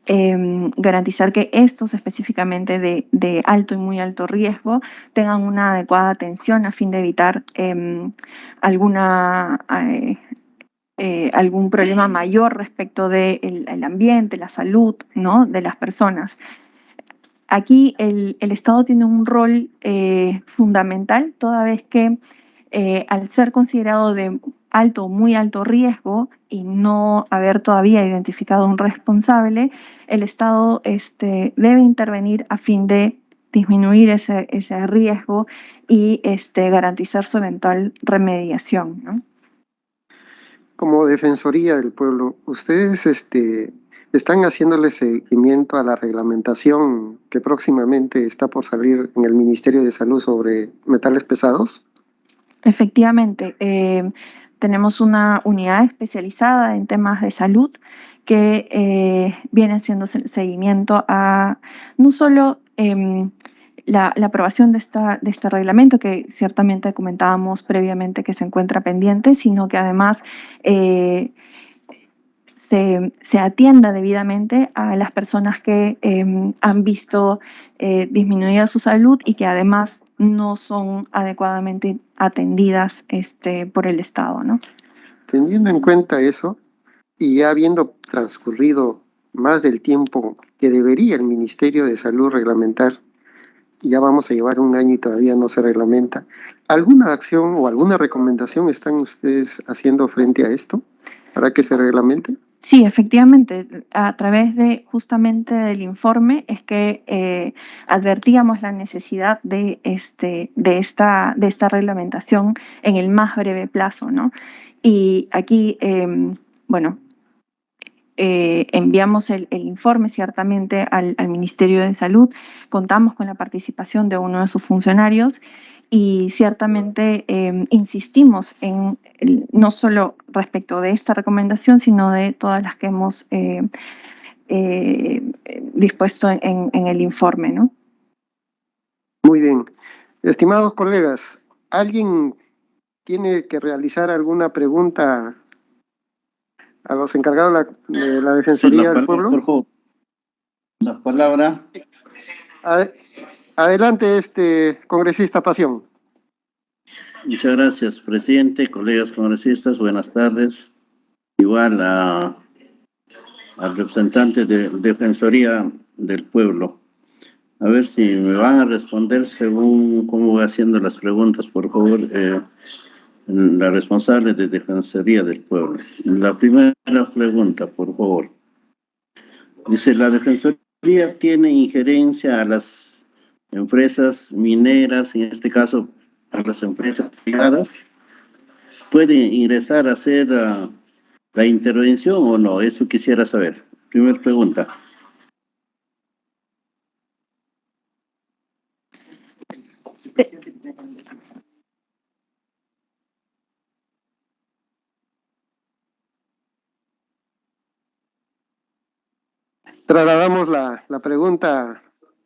garantizar que estos específicamente de alto y muy alto riesgo tengan una adecuada atención a fin de evitar algún problema mayor respecto del ambiente, la salud, ¿no?, de las personas. Aquí el Estado tiene un rol fundamental, toda vez que al ser considerado de alto o muy alto riesgo y no haber todavía identificado un responsable, el Estado debe intervenir a fin de disminuir ese riesgo y garantizar su eventual remediación, ¿no? Como Defensoría del Pueblo, ¿ustedes están haciéndole seguimiento a la reglamentación que próximamente está por salir en el Ministerio de Salud sobre metales pesados? Efectivamente, tenemos una unidad especializada en temas de salud que viene haciendo seguimiento a no solo la aprobación de este reglamento, que ciertamente comentábamos previamente que se encuentra pendiente, sino que además se atienda debidamente a las personas que han visto disminuida su salud y que además no son adecuadamente atendidas por el Estado, ¿no? Teniendo en cuenta eso, y ya habiendo transcurrido más del tiempo que debería el Ministerio de Salud reglamentar, ya vamos a llevar un año y todavía no se reglamenta, ¿alguna acción o alguna recomendación están ustedes haciendo frente a esto para que se reglamente? Sí, efectivamente, a través de justamente del informe es que advertíamos la necesidad de esta reglamentación en el más breve plazo, ¿no? Y aquí, enviamos el informe ciertamente al Ministerio de Salud, contamos con la participación de uno de sus funcionarios y ciertamente insistimos en no solo respecto de esta recomendación, sino de todas las que hemos dispuesto en el informe, ¿no? Muy bien. Estimados colegas, ¿alguien tiene que realizar alguna pregunta a los encargados de la Defensoría del Pueblo? Por favor. La palabra. Adelante, congresista Pasión. Muchas gracias, presidente, colegas congresistas, buenas tardes. Igual al representante de Defensoría del Pueblo. A ver si me van a responder según cómo voy haciendo las preguntas, por favor, la responsable de Defensoría del Pueblo. La primera pregunta, por favor. Dice, ¿la Defensoría tiene injerencia a las empresas mineras, en este caso a las empresas privadas? ¿Puede ingresar a hacer la intervención o no? Eso quisiera saber. Primera pregunta. Trasladamos la pregunta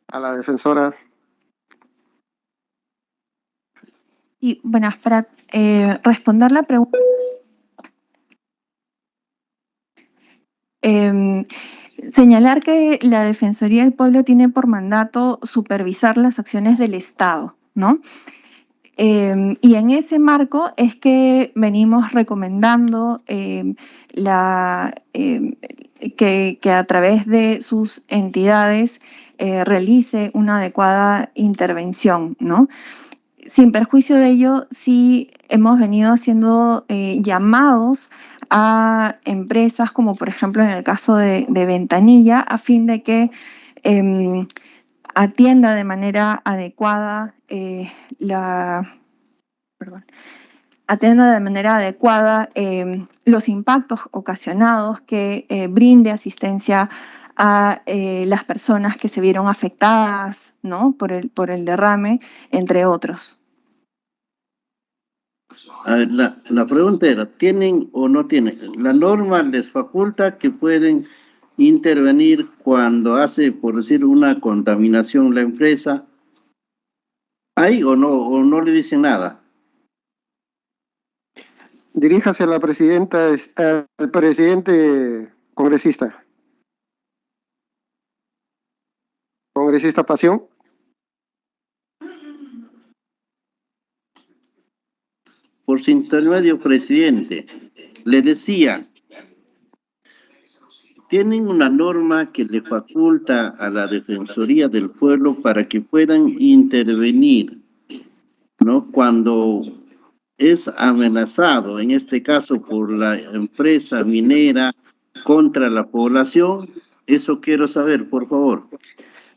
a la defensora. Y bueno, para responder la pregunta, señalar que la Defensoría del Pueblo tiene por mandato supervisar las acciones del Estado, ¿no? Y en ese marco es que venimos recomendando que a través de sus entidades realice una adecuada intervención, ¿no? Sin perjuicio de ello, sí hemos venido haciendo llamados a empresas, como por ejemplo en el caso de Ventanilla, a fin de que atienda de manera adecuada los impactos ocasionados, que brinde asistencia a las personas que se vieron afectadas, ¿no?, por el derrame, entre otros. La pregunta era, ¿tienen o no tienen? La norma les faculta que pueden intervenir cuando hace, por decir, una contaminación la empresa. ¿Hay o no le dicen nada? Diríjase a la presidenta, al presidente congresista. Congresista Pasión. Por su intermedio, presidente, le decía, tienen una norma que le faculta a la Defensoría del Pueblo para que puedan intervenir, ¿no? Cuando es amenazado, en este caso por la empresa minera, contra la población. Eso quiero saber, por favor.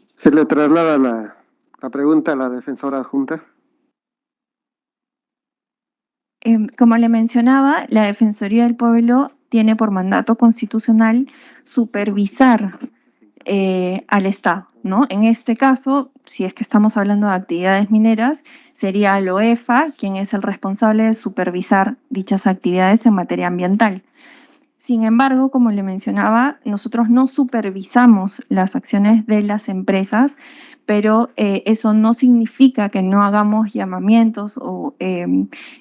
Se le traslada la pregunta a la defensora adjunta. Como le mencionaba, la Defensoría del Pueblo tiene por mandato constitucional supervisar al Estado, ¿no? En este caso, si es que estamos hablando de actividades mineras, sería el OEFA quien es el responsable de supervisar dichas actividades en materia ambiental. Sin embargo, como le mencionaba, nosotros no supervisamos las acciones de las empresas, pero eso no significa que no hagamos llamamientos o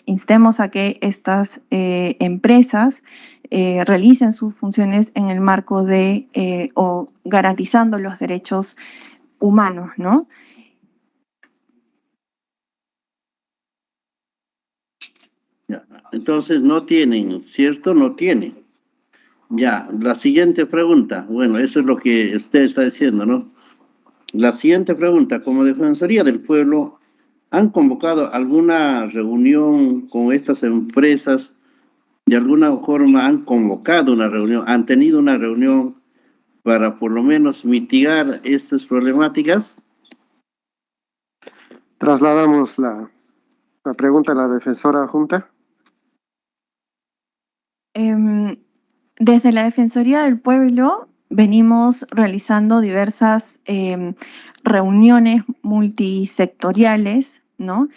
instemos a que estas empresas realicen sus funciones en el marco de o garantizando los derechos humanos, ¿no? Ya, entonces no tienen, ¿cierto? No tienen. Ya, la siguiente pregunta. Bueno, eso es lo que usted está diciendo, ¿no? La siguiente pregunta, como Defensoría del Pueblo, ¿han convocado alguna reunión con estas empresas? ¿De alguna forma han convocado una reunión, han tenido una reunión para por lo menos mitigar estas problemáticas? Trasladamos la pregunta a la defensora adjunta. Desde la Defensoría del Pueblo venimos realizando diversas reuniones multisectoriales, ¿no?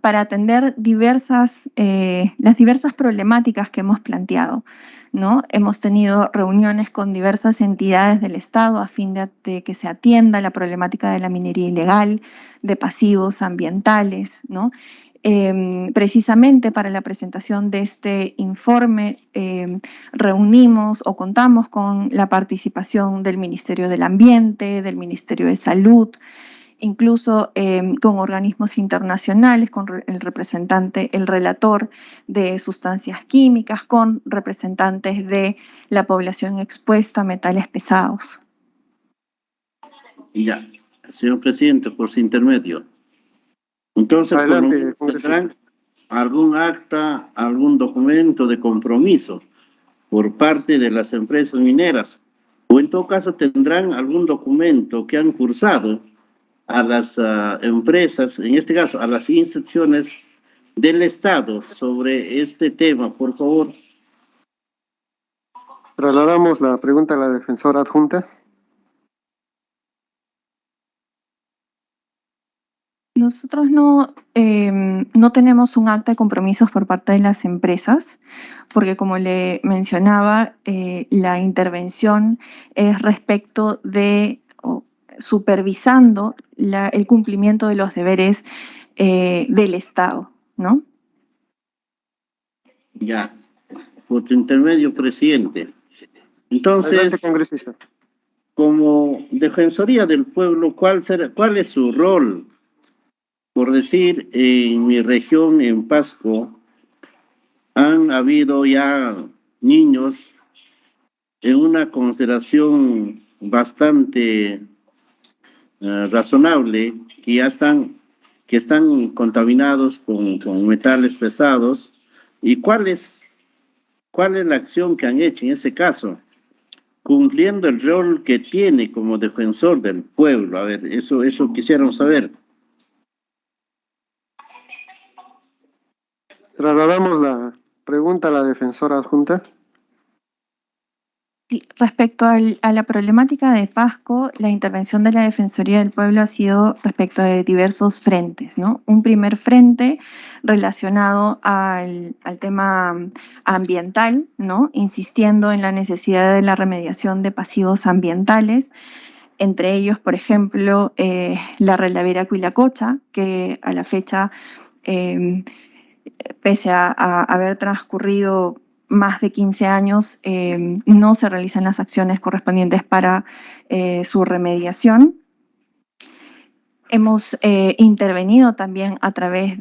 Para atender las diversas problemáticas que hemos planteado, ¿no? Hemos tenido reuniones con diversas entidades del Estado a fin de que se atienda la problemática de la minería ilegal, de pasivos ambientales, ¿no? Precisamente para la presentación de este informe reunimos o contamos con la participación del Ministerio del Ambiente, del Ministerio de Salud, incluso con organismos internacionales, con el representante, el relator de sustancias químicas, con representantes de la población expuesta a metales pesados. Ya, señor presidente, por su intermedio. Entonces, Adelante, ¿tendrán algún acta, algún documento de compromiso por parte de las empresas mineras? O en todo caso, ¿tendrán algún documento que han cursado a las empresas, en este caso, a las instituciones del Estado sobre este tema, por favor? Trasladamos la pregunta a la defensora adjunta. Nosotros no tenemos un acta de compromisos por parte de las empresas, porque como le mencionaba, la intervención es respecto de supervisando el cumplimiento de los deberes del Estado, ¿no? Ya, por tu intermedio, presidente. Entonces, Adelante, congresista. como Defensoría del Pueblo, ¿cuál es su rol? Por decir, en mi región, en Pasco, han habido ya niños en una consideración bastante razonable que ya están contaminados con metales pesados. ¿Y cuál es la acción que han hecho en ese caso? Cumpliendo el rol que tiene como defensor del pueblo. A ver, eso quisiéramos saber. Trasladamos la pregunta a la defensora adjunta. Sí, respecto a la problemática de Pasco, la intervención de la Defensoría del Pueblo ha sido respecto de diversos frentes, ¿no? Un primer frente relacionado al tema ambiental, ¿no? Insistiendo en la necesidad de la remediación de pasivos ambientales, entre ellos, por ejemplo, la relavera Cuilacocha, que a la fecha pese a haber transcurrido más de 15 años, no se realizan las acciones correspondientes para su remediación. Hemos intervenido también a través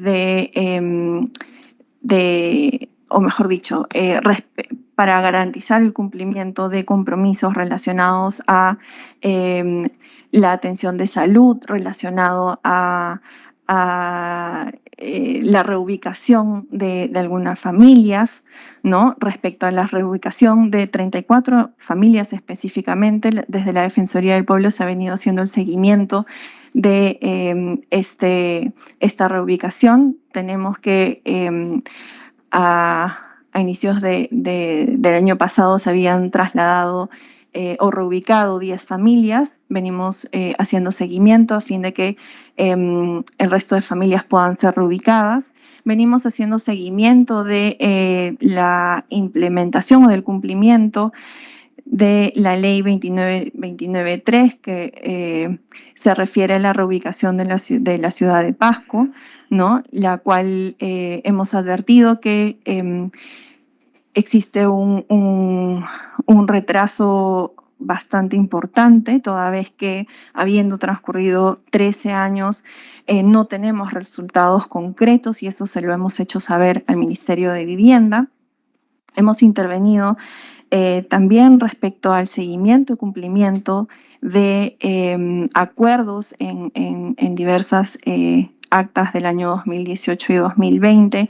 o mejor dicho, para garantizar el cumplimiento de compromisos relacionados a la atención de salud, relacionado a la reubicación de algunas familias, ¿no? Respecto a la reubicación de 34 familias específicamente, desde la Defensoría del Pueblo se ha venido haciendo el seguimiento de esta reubicación. Tenemos que a inicios del año pasado se habían trasladado o reubicado 10 familias. Venimos haciendo seguimiento a fin de que el resto de familias puedan ser reubicadas. Venimos haciendo seguimiento de la implementación o del cumplimiento de la ley 29.3 que se refiere a la reubicación de la ciudad de Pasco, ¿no? La cual hemos advertido que existe un retraso bastante importante, toda vez que habiendo transcurrido 13 años no tenemos resultados concretos y eso se lo hemos hecho saber al Ministerio de Vivienda. Hemos intervenido también respecto al seguimiento y cumplimiento de acuerdos en diversas actas del año 2018 y 2020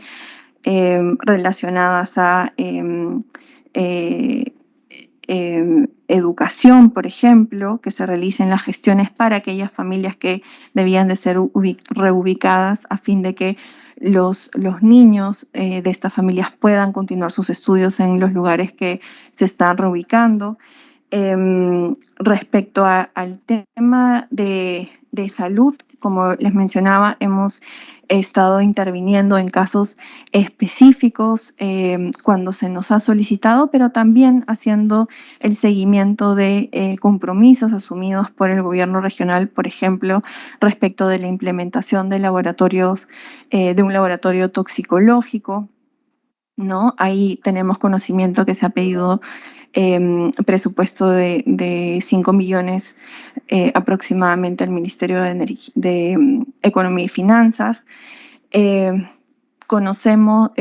relacionadas a educación, por ejemplo, que se realicen las gestiones para aquellas familias que debían de ser reubicadas a fin de que los niños de estas familias puedan continuar sus estudios en los lugares que se están reubicando. Respecto al tema de salud, como les mencionaba, hemos estado interviniendo en casos específicos cuando se nos ha solicitado, pero también haciendo el seguimiento de compromisos asumidos por el gobierno regional, por ejemplo, respecto de la implementación de laboratorios, de un laboratorio toxicológico, ¿no? Ahí tenemos conocimiento que se ha pedido presupuesto de 5 millones aproximadamente al Ministerio de Economía y Finanzas. Conocemos,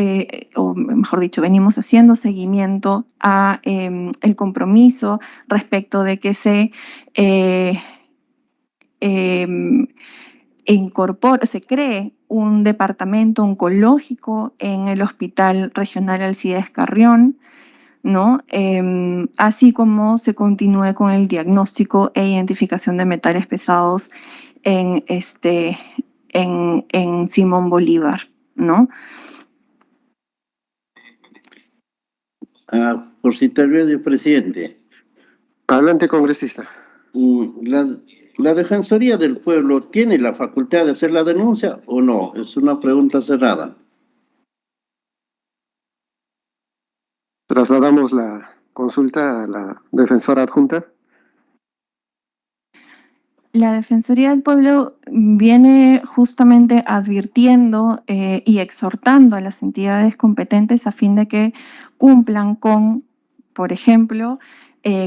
o mejor dicho, venimos haciendo seguimiento a el compromiso respecto de que se se cree un departamento oncológico en el Hospital Regional Alcides Carrión, ¿no? Así como se continúe con el diagnóstico e identificación de metales pesados en Simón Bolívar, ¿no? Por si interviene, presidente. Adelante, congresista. ¿La Defensoría del Pueblo tiene la facultad de hacer la denuncia o no? Es una pregunta cerrada. Trasladamos la consulta a la defensora adjunta. La Defensoría del Pueblo viene justamente advirtiendo y exhortando a las entidades competentes a fin de que cumplan con, por ejemplo,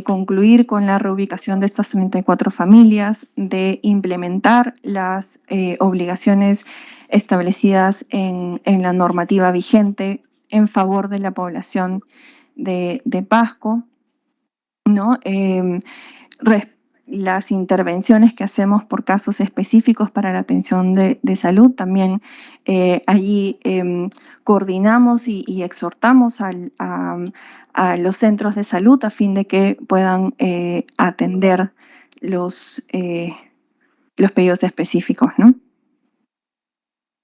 concluir con la reubicación de estas 34 familias, de implementar las obligaciones establecidas en la normativa vigente en favor de la población de Pasco, ¿no? Las intervenciones que hacemos por casos específicos para la atención de salud, también allí coordinamos y exhortamos a los centros de salud a fin de que puedan atender los pedidos específicos, ¿no?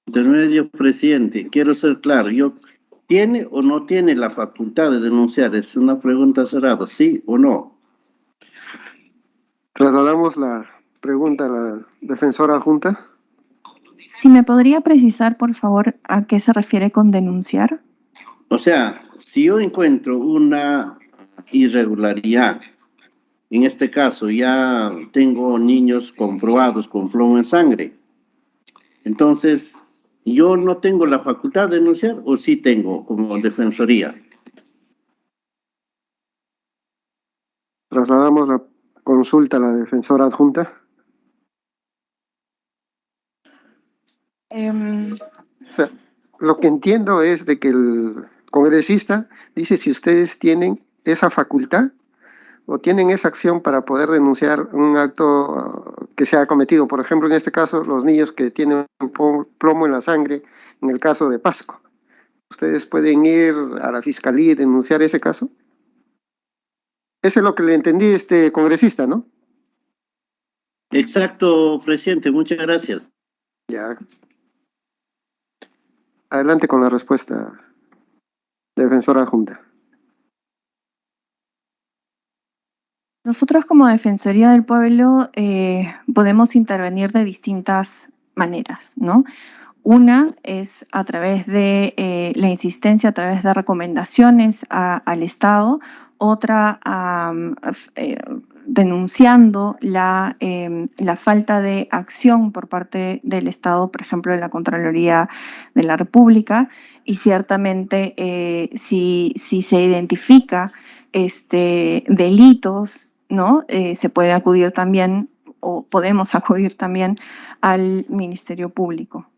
Intermedio, presidente, quiero ser claro, ¿tiene o no tiene la facultad de denunciar? Es una pregunta cerrada, ¿sí o no? Trasladamos la pregunta a la defensora adjunta. Si me podría precisar, por favor, a qué se refiere con denunciar. O sea, si yo encuentro una irregularidad, en este caso ya tengo niños comprobados con plomo en sangre, entonces ¿Yo no tengo la facultad de denunciar o sí tengo como defensoría? Trasladamos la consulta a la defensora adjunta. O sea, lo que entiendo es de que el congresista dice si ustedes tienen esa facultad o tienen esa acción para poder denunciar un acto que se ha cometido. Por ejemplo, en este caso, los niños que tienen plomo en la sangre, en el caso de Pasco. ¿Ustedes pueden ir a la fiscalía y denunciar ese caso? Eso es lo que le entendí, congresista, ¿no? Exacto, presidente, muchas gracias. Ya. Adelante con la respuesta, defensora adjunta. Nosotros como Defensoría del Pueblo podemos intervenir de distintas maneras, ¿no? Una es a través de la insistencia, a través de recomendaciones al Estado, otra denunciando la falta de acción por parte del Estado, por ejemplo, de la Contraloría de la República, y ciertamente si se identifica delitos, ¿no? Se puede acudir también, o podemos acudir también al Ministerio Público.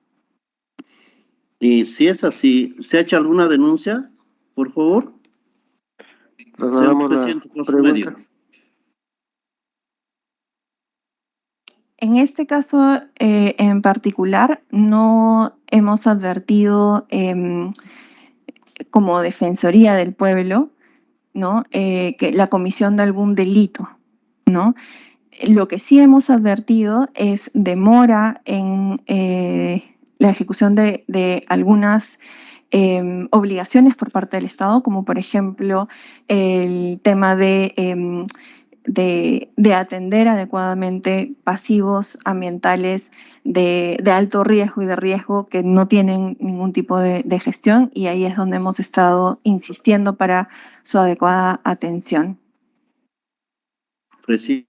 Y si es así, ¿se ha hecho alguna denuncia, por favor? Trasladamos la pregunta. En este caso en particular, no hemos advertido como Defensoría del Pueblo, ¿no? Que la comisión de algún delito, ¿no? Lo que sí hemos advertido es demora en la ejecución de algunas obligaciones por parte del Estado, como por ejemplo el tema de atender adecuadamente pasivos ambientales de alto riesgo y de riesgo que no tienen ningún tipo de gestión, y ahí es donde hemos estado insistiendo para su adecuada atención. Presidente.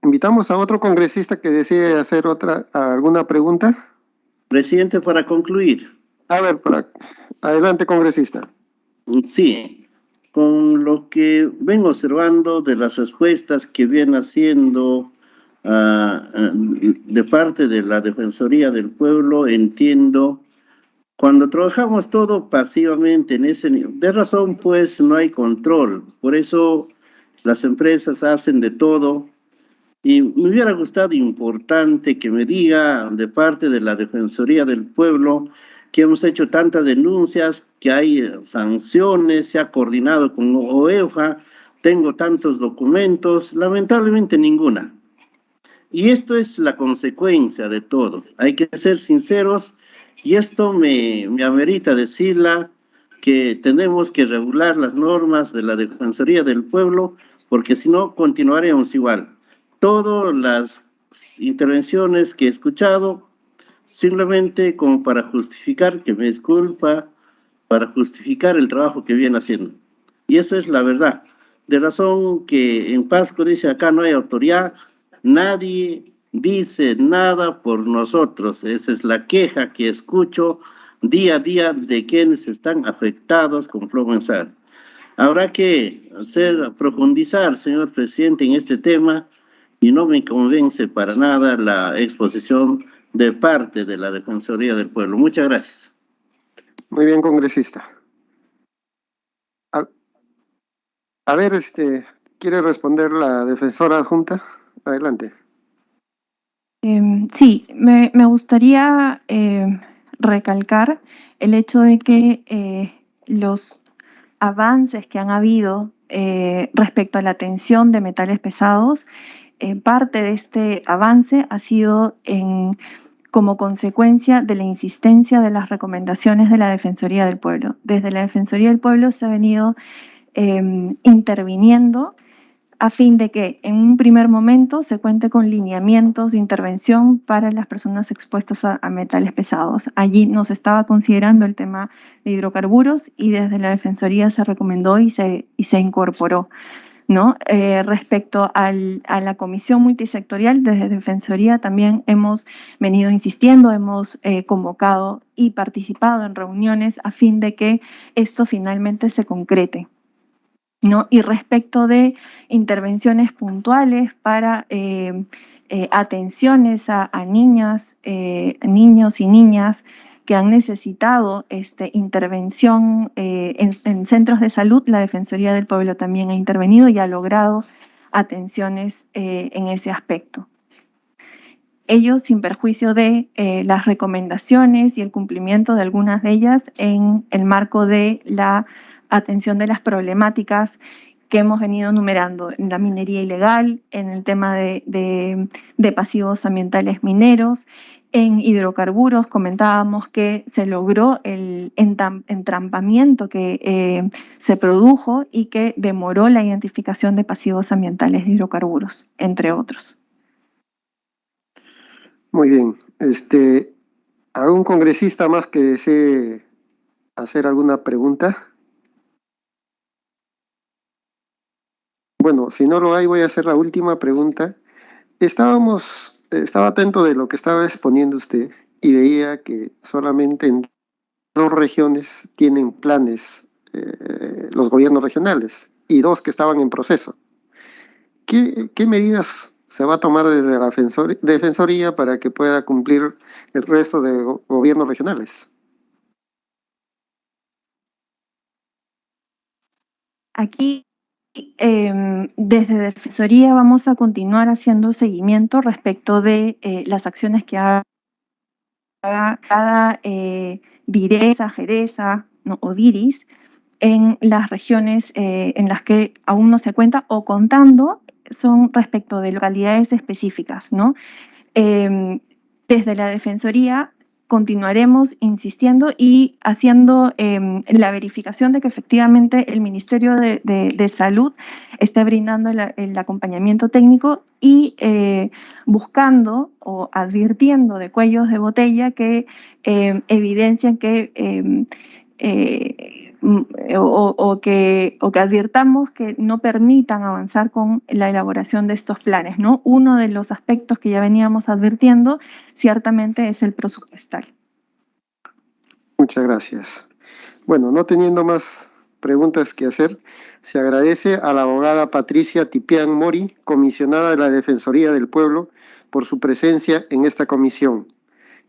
Invitamos a otro congresista que desee hacer alguna pregunta. Presidente, para concluir. A ver, adelante, congresista. Sí, con lo que vengo observando de las respuestas que viene haciendo de parte de la Defensoría del Pueblo, entiendo, cuando trabajamos todo pasivamente en ese nivel, de razón pues no hay control, por eso las empresas hacen de todo, y me hubiera gustado importante que me diga de parte de la Defensoría del Pueblo que hemos hecho tantas denuncias, que hay sanciones, se ha coordinado con OEFA, tengo tantos documentos, lamentablemente ninguna. Y esto es la consecuencia de todo. Hay que ser sinceros y esto me amerita decirla que tenemos que regular las normas de la Defensoría del Pueblo porque si no continuaremos igual. Todas las intervenciones que he escuchado simplemente como para justificar que me disculpa, para justificar el trabajo que viene haciendo. Y eso es la verdad. De razón que en Pasco dice acá no hay autoridad, nadie dice nada por nosotros. Esa es la queja que escucho día a día de quienes están afectados con plomo en sangre. Habrá que profundizar, señor presidente, en este tema y no me convence para nada la exposición de parte de la Defensoría del Pueblo. Muchas gracias. Muy bien, congresista. A ver, ¿quiere responder la defensora adjunta? Adelante. Sí, me gustaría recalcar el hecho de que los avances que han habido respecto a la atención de metales pesados, parte de este avance ha sido como consecuencia de la insistencia de las recomendaciones de la Defensoría del Pueblo. Desde la Defensoría del Pueblo se ha venido interviniendo a fin de que en un primer momento se cuente con lineamientos de intervención para las personas expuestas a metales pesados. Allí no se estaba considerando el tema de hidrocarburos y desde la Defensoría se recomendó y se incorporó, ¿no? Respecto a la comisión multisectorial, desde Defensoría también hemos venido insistiendo, hemos convocado y participado en reuniones a fin de que esto finalmente se concrete, ¿no? Y respecto de intervenciones puntuales para atenciones a niñas, niños y niñas que han necesitado intervención en centros de salud, la Defensoría del Pueblo también ha intervenido y ha logrado atenciones en ese aspecto. Ello sin perjuicio de las recomendaciones y el cumplimiento de algunas de ellas en el marco de la atención de las problemáticas que hemos venido enumerando en la minería ilegal, en el tema de pasivos ambientales mineros, en hidrocarburos. Comentábamos que se logró el entrampamiento que se produjo y que demoró la identificación de pasivos ambientales de hidrocarburos, entre otros. Muy bien. ¿Algún congresista más que desee hacer alguna pregunta? Bueno, si no lo hay, voy a hacer la última pregunta. Estaba atento de lo que estaba exponiendo usted y veía que solamente en 2 regiones tienen planes los gobiernos regionales y 2 que estaban en proceso. ¿Qué medidas se va a tomar desde la Defensoría para que pueda cumplir el resto de gobiernos regionales? Aquí, desde Defensoría vamos a continuar haciendo seguimiento respecto de las acciones que haga cada direza, jereza, ¿no? o diris en las regiones en las que aún no se cuenta o contando, son respecto de localidades específicas, ¿no? Desde la Defensoría continuaremos insistiendo y haciendo la verificación de que efectivamente el Ministerio de Salud esté brindando el acompañamiento técnico y buscando o advirtiendo de cuellos de botella que evidencian que o que advirtamos que no permitan avanzar con la elaboración de estos planes, ¿no? Uno de los aspectos que ya veníamos advirtiendo ciertamente es el presupuestal. Muchas gracias. Bueno, no teniendo más preguntas que hacer, se agradece a la abogada Patricia Tipián Mori, comisionada de la Defensoría del Pueblo, por su presencia en esta comisión.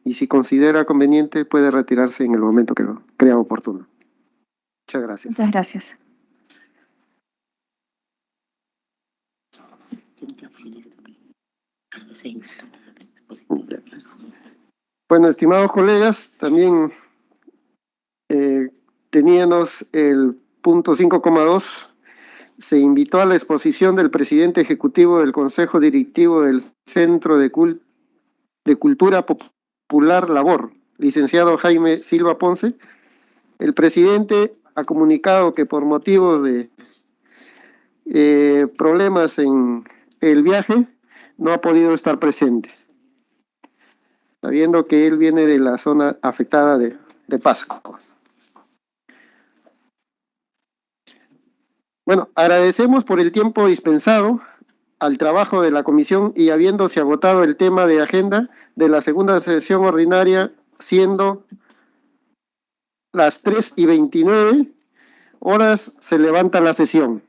Y si considera conveniente, puede retirarse en el momento que lo crea oportuno. Muchas gracias. Muchas gracias. Bueno, estimados colegas, también teníamos el punto 5,2. Se invitó a la exposición del presidente ejecutivo del Consejo Directivo del Centro de Cultura Popular Labor, licenciado Jaime Silva Ponce. El presidente ha comunicado que por motivos de problemas en el viaje no ha podido estar presente, sabiendo que él viene de la zona afectada de Pasco. Bueno, agradecemos por el tiempo dispensado al trabajo de la comisión y habiéndose agotado el tema de agenda de la segunda sesión ordinaria, siendo las 3:29 horas, se levanta la sesión.